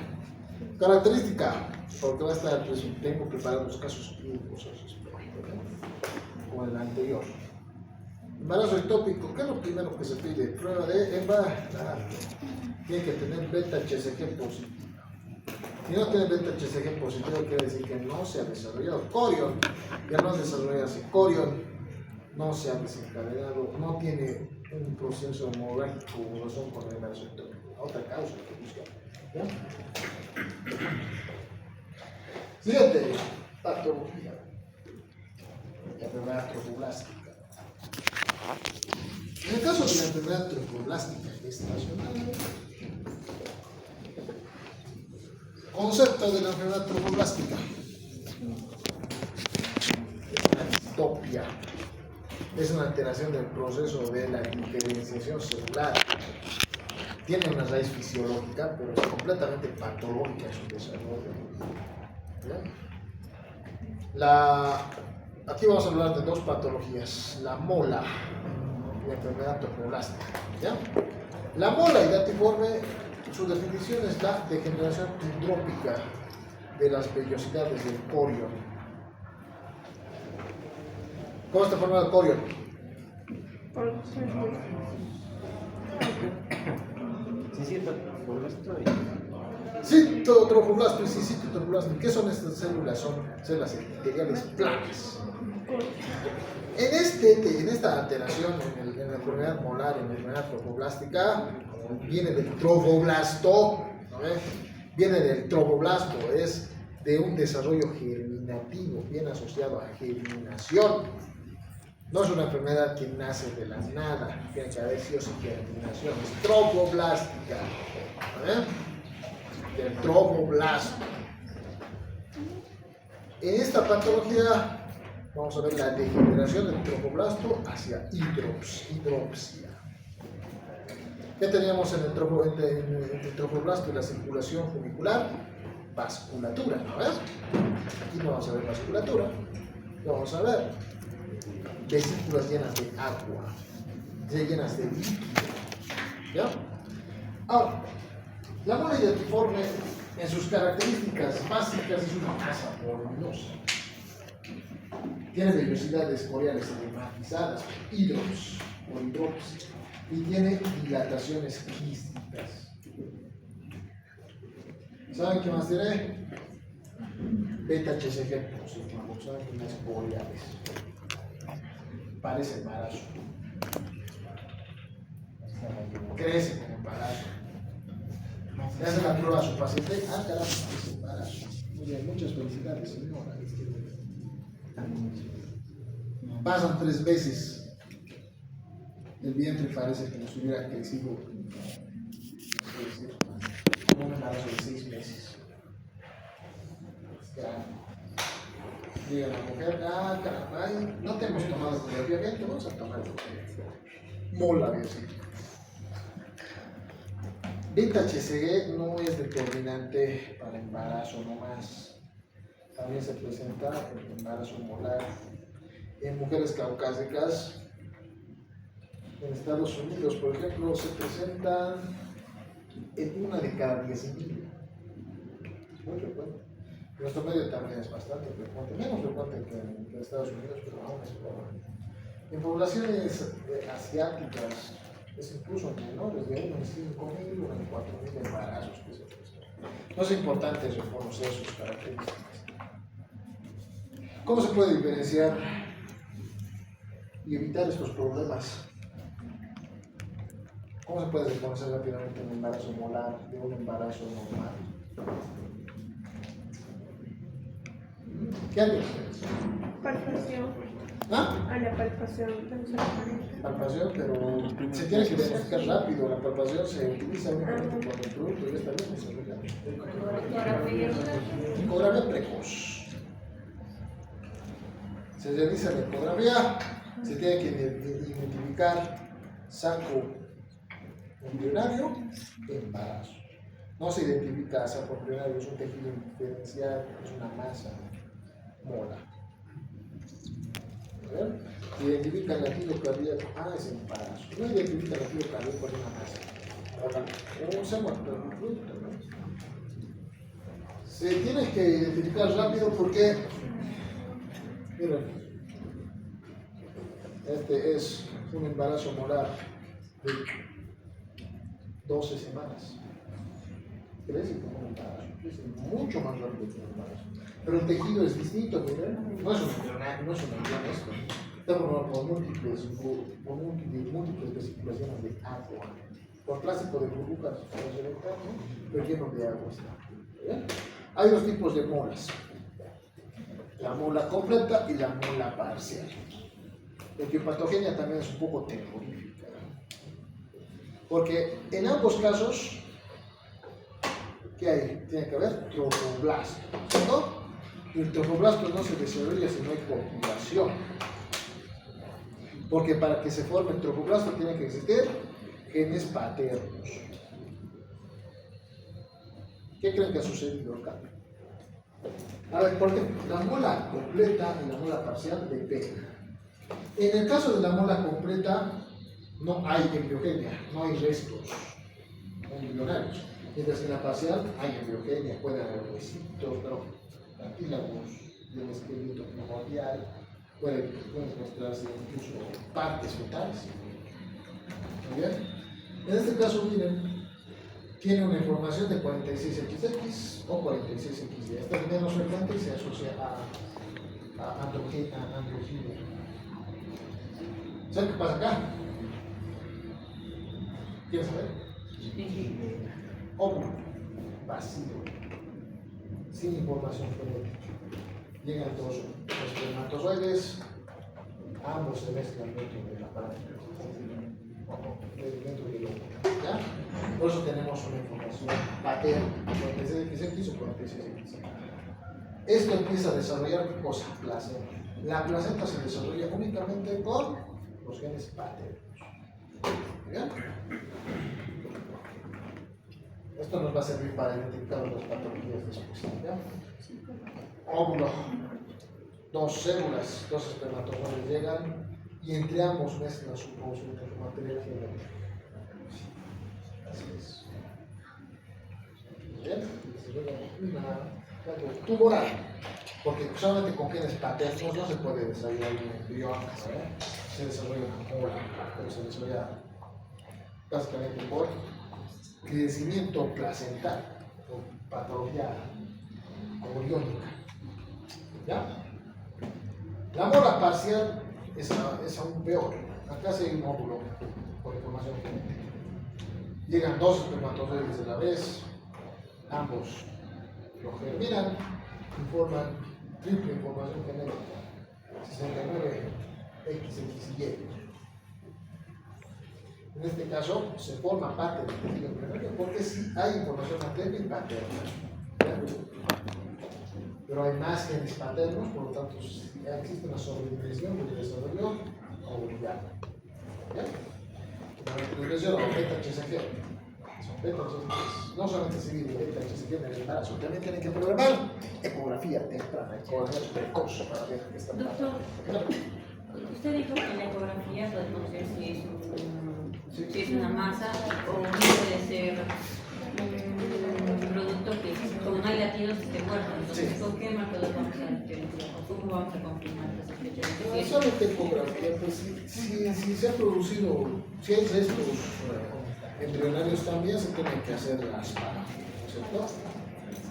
S1: Característica, porque va a estar, pues, tengo preparados casos clínicos, como el anterior. Embarazo ectópico, ¿qué es lo primero que se pide? Prueba de embarazo. Tiene que tener beta-HCG positivo. Si no tiene beta-HCG positivo, quiere decir que no se ha desarrollado corion. Ya no desarrollarse corion, no se ha desencadenado, no tiene un proceso hemorrágico o razón con el embarazo ectópico. Otra causa que buscamos. ¿Ya? Siguiente, patología. La enfermedad trofoblástica. En el caso de la enfermedad trofoblástica estacional, concepto de la enfermedad trofoblástica. Es una distopia. Es una alteración del proceso de la diferenciación celular. Tiene una raíz fisiológica, pero es completamente patológica en su desarrollo. Aquí vamos a hablar de dos patologías: la mola y la enfermedad trofoblástica. La mola hidatiforme, su definición es la degeneración hidrópica de las vellosidades del corion. ¿Cómo está formado el corion?
S2: Sí, siento por esto
S1: Citotrofoblasto y citotropoblasto. ¿Qué son estas células? Son células epiteliales planas. En esta alteración, en la enfermedad molar, en la enfermedad trofoblástica, viene del trofoblasto, ¿no? Viene del trofoblasto, es de un desarrollo germinativo, bien asociado a germinación. No es una enfermedad que nace de la nada, tiene que haber sí o sí germinación, es trofoblástica, del trofoblasto. En esta patología vamos a ver la degeneración del trofoblasto hacia hidropsia. ¿Qué teníamos en el trofoblasto y la circulación funicular? Vasculatura, ¿no ves? Aquí no vamos a ver vasculatura, vamos a ver vesículas llenas de agua, llenas de líquido. ¿Ya? Ahora, la mola hidatiforme, en sus características básicas, es una masa voluminosa. Tiene vellosidades coriales edematizadas, hidrops o hidropsia, y tiene dilataciones quísticas. ¿Saben qué más tiene? Beta-HCG positivo, son enfermedades coriales. Parece embarazo. Crece con embarazo. Le hacen la prueba a su paciente. Ah, caramba, es embarazo. Muy bien, muchas felicidades, señora. Pasan 3 veces. El vientre parece que nos hubiera crecido. Es decir, como un embarazo de 6 meses. Diga la mujer, ah, caramba, no te hemos tomado ecografía, bien, te vamos a tomar ecografía. Mola, bien, sí. Beta-HCG no es determinante para embarazo nomás. También se presenta en embarazo molar. En mujeres caucásicas, en Estados Unidos, por ejemplo, se presentan en 1 de cada 10,000. Muy frecuente. Nuestro medio también es bastante frecuente, menos frecuente que en Estados Unidos, pero aún es probable. En poblaciones asiáticas es incluso menores, de 1 en 5,000, 1 en 4,000 embarazos que se presentan. No es importante reconocer sus características. ¿Cómo se puede diferenciar y evitar estos problemas? ¿Cómo se puede reconocer rápidamente un embarazo molar de un embarazo normal? ¿Qué harías?
S5: Palpación.
S1: ¿Ah?
S5: A la palpación.
S1: Palpación, pero se tiene que diagnosticar rápido. La palpación se utiliza únicamente cuando el producto ya está bien desarrollado. Ecografía precoz. Se realiza la ecografía, se tiene que identificar saco embrionario, embarazo. No se identifica saco embrionario, es un tejido diferencial, es una masa, mola. Se identifica el latido cardíaco, es embarazo. No identifica el latido cardíaco en una masa. O se muestra el producto, ¿no? Se tiene que identificar rápido porque, miren, este es un embarazo molar de 12 semanas. Crece como un embarazo, crece mucho más rápido que un embarazo. Pero el tejido es distinto, miren, no es un embrión, no es un embrión esto. Está formado por múltiples vesículas llenas de agua, por plástico de burbujas pero lleno de agua. ¿Bien? Hay dos tipos de molas, la mola completa y la mola parcial. La etiopatogenia también es un poco terrorífica, porque en ambos casos, ¿qué hay? Tiene que haber trofoblast, ¿cierto? Y el trofoblasto no se desarrolla si no hay copulación. Porque para que se forme el trofoblasto tiene que existir genes paternos. ¿Qué creen que ha sucedido acá? A ver, ¿por qué? La mola completa y la mola parcial dependen. En el caso de la mola completa no hay embriogenia, no hay restos embrionarios. Mientras que en la parcial hay embriogenia, puede haber huesitos, pero cartílagos del esqueleto primordial, pueden mostrarse incluso partes fetales. ¿Muy bien? En este caso, miren, tiene una información de 46XX o 46XY. Esta es menos frecuente y se asocia a androginia. ¿Saben qué pasa acá? ¿Quieres saber? Óvulo vacío, sin información genética. Llegan todos los espermatozoides, ambos se mezclan dentro de la parásica, dentro del óvulo. ¿Ya? Por eso tenemos una información paterna, 46XX o 46XY. Esto empieza a desarrollar ¿qué cosa? Placenta. La placenta se desarrolla únicamente con los genes paternos. ¿Bien? Esto nos va a servir para identificar las patologías después. ¿Ya? Óvulo. Dos células, dos espermatozoides llegan y entre ambos mezclan su material genético. Así es. Bien, una tumoral, porque solamente con genes paternos no se puede desarrollar un embrión, se desarrolla una mola, pero se desarrolla básicamente por crecimiento placental, por patología oriónica. ¿Ya? La mola parcial es aún peor. Acá sí hay un óvulo por información genética. Llegan dos espermatozoides de la vez, ambos lo germinan y forman triple información genética, 69XXY. En este caso se forma parte del tejido embrionario porque sí hay información materna y paterna. Pero hay más genes paternos, por lo tanto existe una sobreimpresión del desarrollo ovular. La reproducción aumenta HCG. Son beta-HCG. No solamente se vive beta-HCG en el embarazo, también tienen que programar ecografía temprana, ecografía precoz para ver qué está pasando.
S4: Doctor, usted dijo que en la ecografía podemos ver si es una masa o puede ser un producto que, como no hay latidos, se muerde. Entonces, ¿con qué métodos vamos a diferenciar? ¿Cómo vamos a confirmar esa sospecha?
S1: No solamente ecografía, pues si se ha producido, si hay restos embrionarios también se tienen que hacer las parámetros, ¿cierto?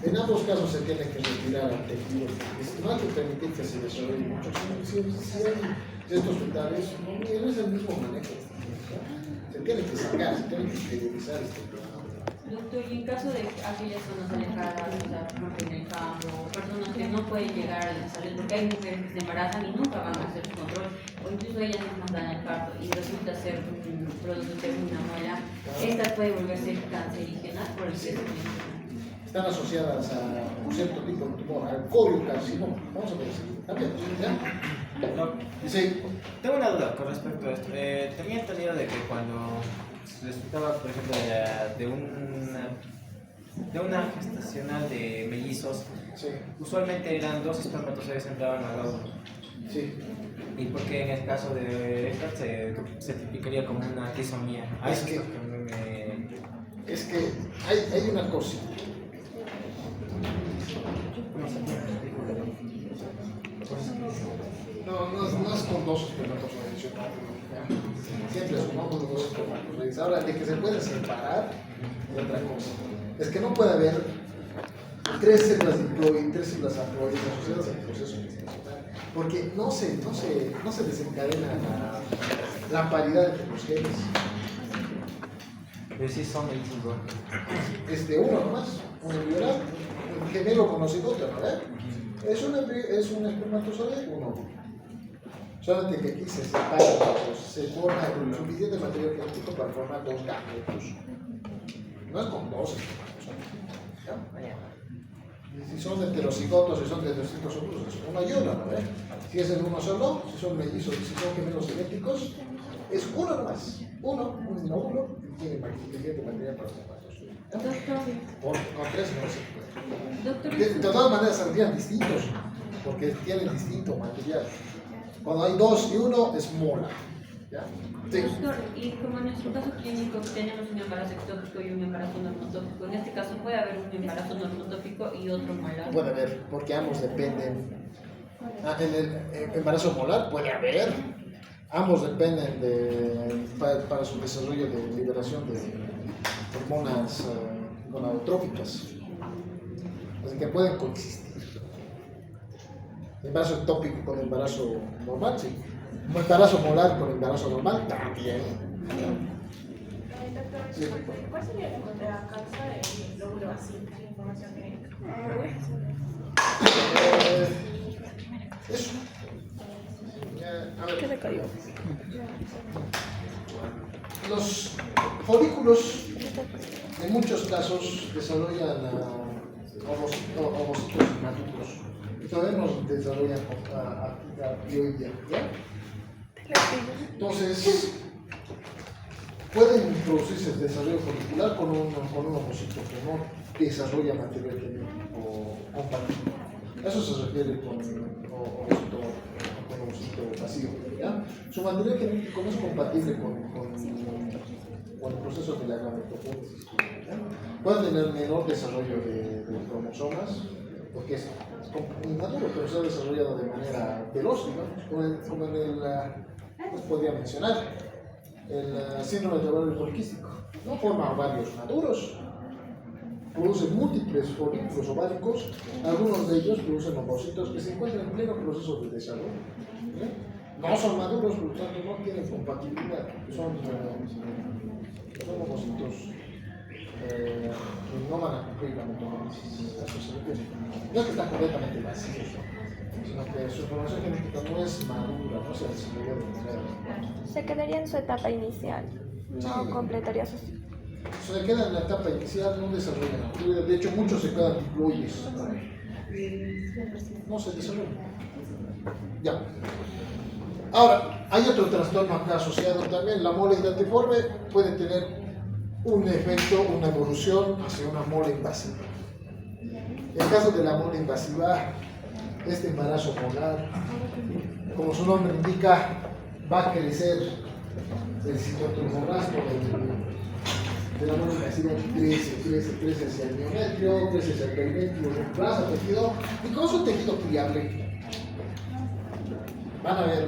S1: En ambos casos se tiene que retirar al tejido, porque no hay que permitir que se desarrolle mucho. Si hay restos fetales, no es el mismo manejo. Se tiene que sacar, se tiene que esterilizar este programa.
S4: Doctor, y en caso de aquellas zonas alejadas, o sea, por ejemplo en el campo, personas que no pueden llegar a la salud, porque hay mujeres que se embarazan y nunca van a hacer su control, o incluso ellas mismas dan el parto y resulta ser un producto de una muela, estas pueden volverse cancerígenas por el sexo.
S1: Están asociadas a un cierto tipo de tumor, al carcinoma. Vamos a ver si también, ¿ya?
S2: No,
S1: Sí,
S2: tengo una duda con respecto a esto. Tenía entendido de que cuando se resultaba, por ejemplo, de una gestacional de mellizos,
S1: sí,
S2: usualmente eran 2 espermatozoides entraban al óvulo.
S1: sí.
S2: Y porque en el caso de esta se tipificaría como una trisomía. Ah,
S1: Es
S2: eso
S1: que-
S2: es lo que
S1: Es que hay una cosa. No es con 2 espermatozoides. Siempre sumamos los 2 espermatozoides. Ahora, de que se puede separar es otra cosa. Es que no puede haber 3 células diploide y 3 células haploides asociadas al proceso gestacional. Porque no se desencadena la paridad entre los genes.
S2: Pero sí son mellizos, ¿no?
S1: Es de uno nomás, un embrional, un gemelo con cigoto, ¿no? Es un espermatozoide, un óvulo. Solamente que aquí se separan los, se forma el suficiente material genético para formar 2 gametos. No es con 2 espermatozoides. ¿Ya? Si son heterocigotos y son de distintos óvulos, es uno y uno, ¿no? Si es el uno solo, si son mellizos, si son gemelos idénticos, es uno nomás. Un óvulo y tiene suficiente material para separar.
S4: Doctor,
S1: Con 3 no se puede.
S4: doctor,
S1: De todas maneras saldrían distintos, porque tienen distinto material. Cuando hay 2 y 1 es mola. ¿Ya? Sí.
S4: doctor, y como en nuestro caso clínico tenemos un embarazo ectópico y un embarazo normotópico, en este caso puede haber un embarazo normotópico y otro molar.
S1: Puede haber, porque ambos dependen. En el embarazo molar puede haber. Ambos dependen para su desarrollo de liberación de hormonas gonadotróficas. Así que pueden coexistir. Embarazo ectópico con embarazo normal, sí. Embarazo molar con embarazo normal, también. Sí.
S5: ¿Cuál sería la causa del lóbulo vacío? ¿Qué información tiene?
S1: Eso. A ver.
S5: ¿Qué se cayó?
S1: Los folículos en muchos casos desarrollan ovocitos inmaduros. Todavía no desarrollan haploidea, ¿ya? Entonces, pueden producirse el desarrollo folicular con un ovocito que no desarrolla material genético compatible. Eso se refiere con ovocito vacío, ¿ya? Su material genético no es compatible con el proceso de la gametopótesis. Puede tener menor desarrollo de cromosomas, porque es inmaduro, pero se ha desarrollado de manera veloz, ¿no? Como en el, pues podría mencionar, el síndrome de ovario poliquístico. No forma ovarios maduros, producen múltiples folículos ováricos, algunos de ellos producen ovocitos que se encuentran en pleno proceso de desarrollo. No son maduros, por lo tanto no tienen compatibilidad, son ovocitos que no van a cumplir la metamorfosis. No es que están completamente vacíos, sino que su información genética no es madura, no se desarrolla de manera.
S3: Se quedaría en su etapa inicial, no
S1: Sí.
S3: completaría sus...
S1: Se queda en la etapa inicial, no desarrollan. De hecho, muchos se quedan diploides. No se desarrollan. Ya. Ahora, hay otro trastorno acá asociado también. La mole hidatiforme puede tener un efecto, una evolución hacia una mole invasiva. En el caso de la mole invasiva, este embarazo molar, como su nombre indica, va a crecer el citoplazmo de la mole invasiva, crece hacia el miometrio, crece hacia el perimetrio, reemplaza tejido y con su tejido pliable.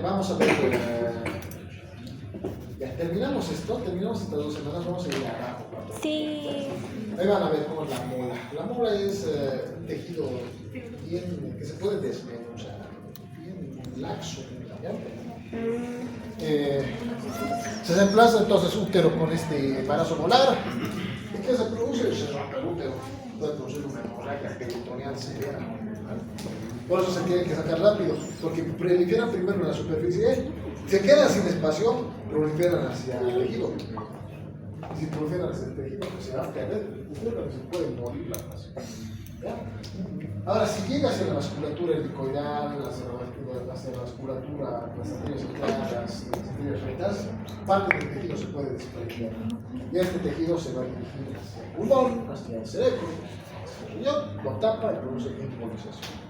S1: Vamos a ver. Ya terminamos estas 2 semanas, vamos a ir abajo.
S3: Sí.
S1: Ahí van a ver cómo es la mola. La mola es tejido bien, que se puede desmenuzar, bien laxo. ¿Ya? Se reemplaza entonces útero con este embarazo molar. qué se produce? Se rompe el útero, puede producir una hemorragia peritoneal severa. Por eso se tiene que sacar rápido, porque proliferan primero en la superficie, se quedan sin espacio, proliferan hacia el tejido. Y si proliferan hacia el tejido, pues se va a perder, se puede morir la paciente. Ahora, si llega hacia la vasculatura helicoidal, hacia la vasculatura, las arterias centrales, las arterias rectas, parte del tejido se puede desprender. Y este tejido se va a dirigir hacia el pulmón, hacia el cerebro, hacia el riñón, lo tapa y produce embolización.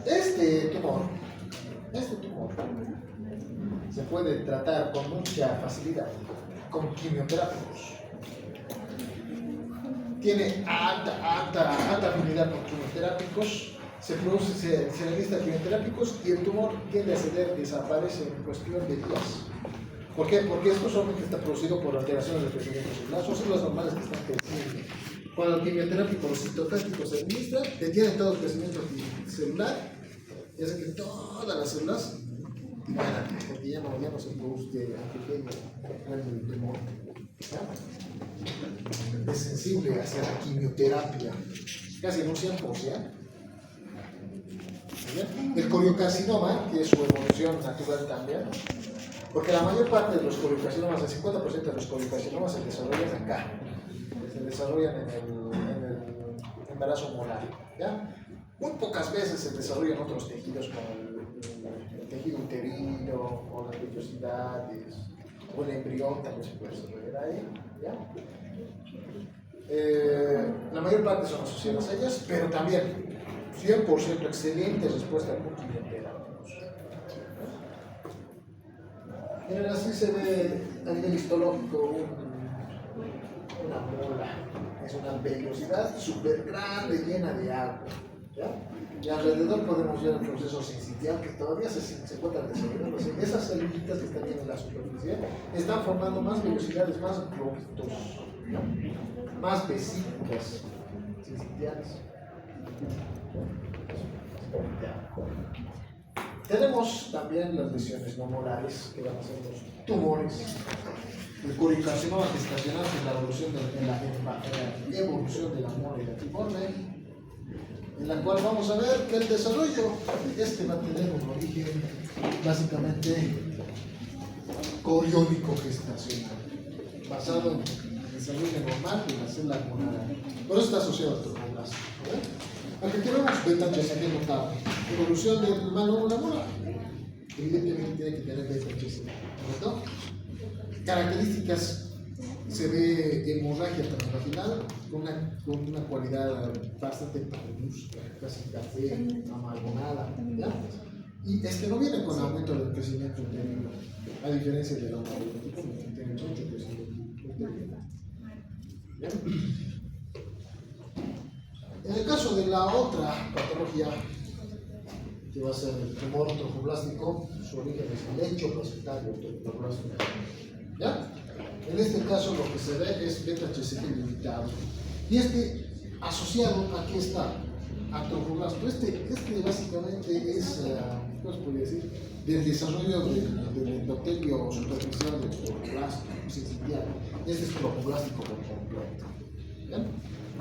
S1: Este tumor se puede tratar con mucha facilidad con quimioterápicos. Tiene alta afinidad con quimioterápicos, se necesita quimioterápicos y el tumor tiende a ceder, desaparece en cuestión de días. ¿Por qué? Porque esto solamente está producido por alteraciones del crecimiento celular, son células normales que están creciendo. Cuando el quimioterápico, los citotóxicos se administran, detienen todo el crecimiento celular y hacen que todas las células mueran, porque ya no se produce antigenia en el tumor. Es sensible hacia la quimioterapia, casi en un 100%. El coriocarcinoma, que es su evolución natural también, porque la mayor parte de los coriocarcinomas, el 50% de los coriocarcinomas se desarrollan acá, se desarrollan en el embarazo molar. ¿Ya? Muy pocas veces se desarrollan otros tejidos como el tejido uterino o las vellosidades o el embrión también se puede desarrollar ahí. ¿Ya? La mayor parte son asociadas a ellas, pero también 100% excelente respuesta con quimioterápicos. Miren, así se ve a nivel histológico una mola, es una vellosidad súper grande, llena de agua. ¿Ya? Y alrededor podemos ver el proceso sincitial que todavía se encuentran desarrollando. Esas celulitas que están bien en la superficie están formando más vellosidades, más globitos, ¿no? Más vesículas sincitiales. Tenemos también las lesiones no molares, que van a ser los tumores. El coriocarcinoma gestacional, que es la evolución de la mola hidatiforme, en la cual vamos a ver que el desarrollo va a tener un origen básicamente coriónico gestacional, basado en el desarrollo normal de la célula molar. Por eso está asociado al tromboblasto. Aquí tenemos beta-HCG notable, evolución del malo de la mola. Evidentemente tiene que tener beta-HCG, ¿correcto? Características: se ve hemorragia transvaginal con una cualidad bastante parduzca, casi café, amargonada, ¿ya? Y es que no viene con aumento del crecimiento uterino, a diferencia de la mola, que tiene mucho crecimiento uterino. ¿Ya? En el caso de la otra patología, que va a ser el tumor trofoblástico, su origen es el lecho placentario trofoblástico. ¿Ya? En este caso lo que se ve es beta-HCG limitado. Y asociado, aquí está, a trofoblasto. Este básicamente es, ¿cómo se podría decir? Del desarrollo del endotelio superficial del trofoblasto sincitial. Este es trofoblástico por completo. ¿Ya?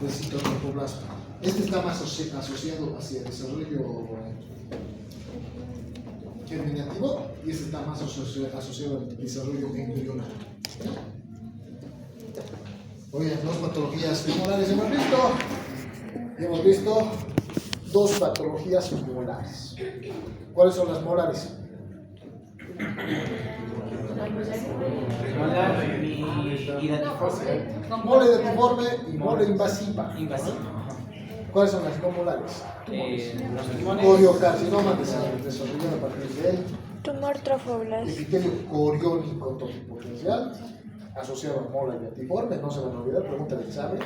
S1: Del citotrofoblasto. Este está más asociado hacia el desarrollo germinativo y este está más asociado al desarrollo embrionario. Oye, dos patologías tumorales hemos visto dos patologías molares. ¿Cuáles son las molares?
S2: Molar y datiforme.
S1: Mola hidatiforme y mola invasiva. ¿Cuáles son las no molares? Coriocarcinoma desarrollado a partir de él.
S3: Tumor trofoblástico.
S1: Epitelio coriónico toxipotencial asociado a mola hidatiforme, no se van a olvidar, pregunta del examen.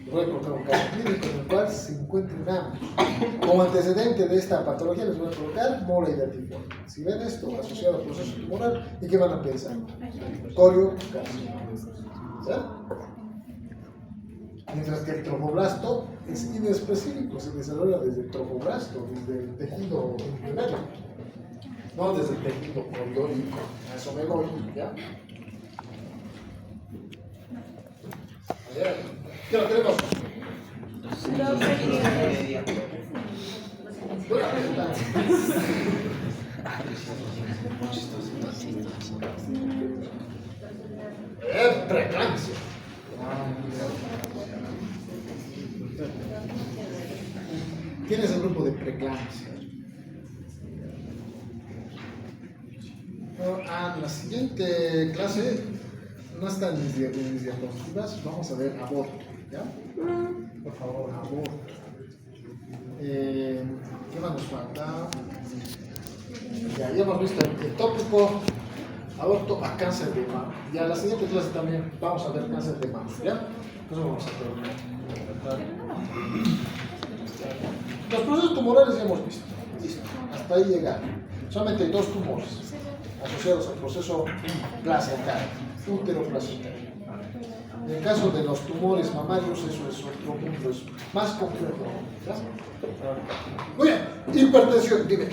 S1: Les voy a colocar un caso clínico en el cual se encuentra un AMP. Como antecedente de esta patología les voy a colocar mola hidatiforme. Si ven esto asociado al proceso tumoral, ¿y qué van a pensar? Coriocarcinoma. Mientras que el trofoblasto es inespecífico, se desarrolla desde el trofoblasto, desde el tejido embrionario, no desde el tejido coriónico. A eso me voy, ¿ya? Bien. ¿Qué lo tenemos? Buena pregunta. Preeclampsia. ¿Quién es el grupo de preeclampsia? En la siguiente clase no están mis diapositivas, vamos a ver aborto, ¿ya? Por favor, aborto. ¿Qué más nos falta? Ya hemos visto el tópico aborto a cáncer de mama. Ya la siguiente clase también vamos a ver cáncer de mama, ¿ya? Eso vamos a terminar. Los procesos tumorales ya hemos visto. Listo. Hasta ahí llegar. Solamente hay dos tumores asociados al proceso placentario, útero-placentario. En el caso de los tumores mamarios, eso es otro punto, es más complejo. ¿Ya? Muy bien, hipertensión, dime.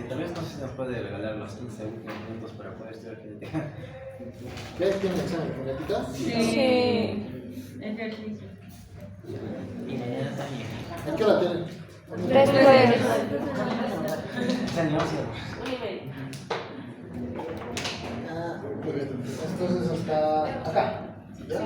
S2: Tal vez no sé si nos puede regalar los 15 últimos minutos para poder estudiar genética.
S1: ¿Qué tiene el examen de genética?
S3: Sí.
S4: Ejercicio.
S2: Y mañana también.
S1: ¿En qué hora tienen?
S3: 3 jueves.
S2: Es aniversario.
S1: Muy bien, entonces hasta acá. ¿Ya?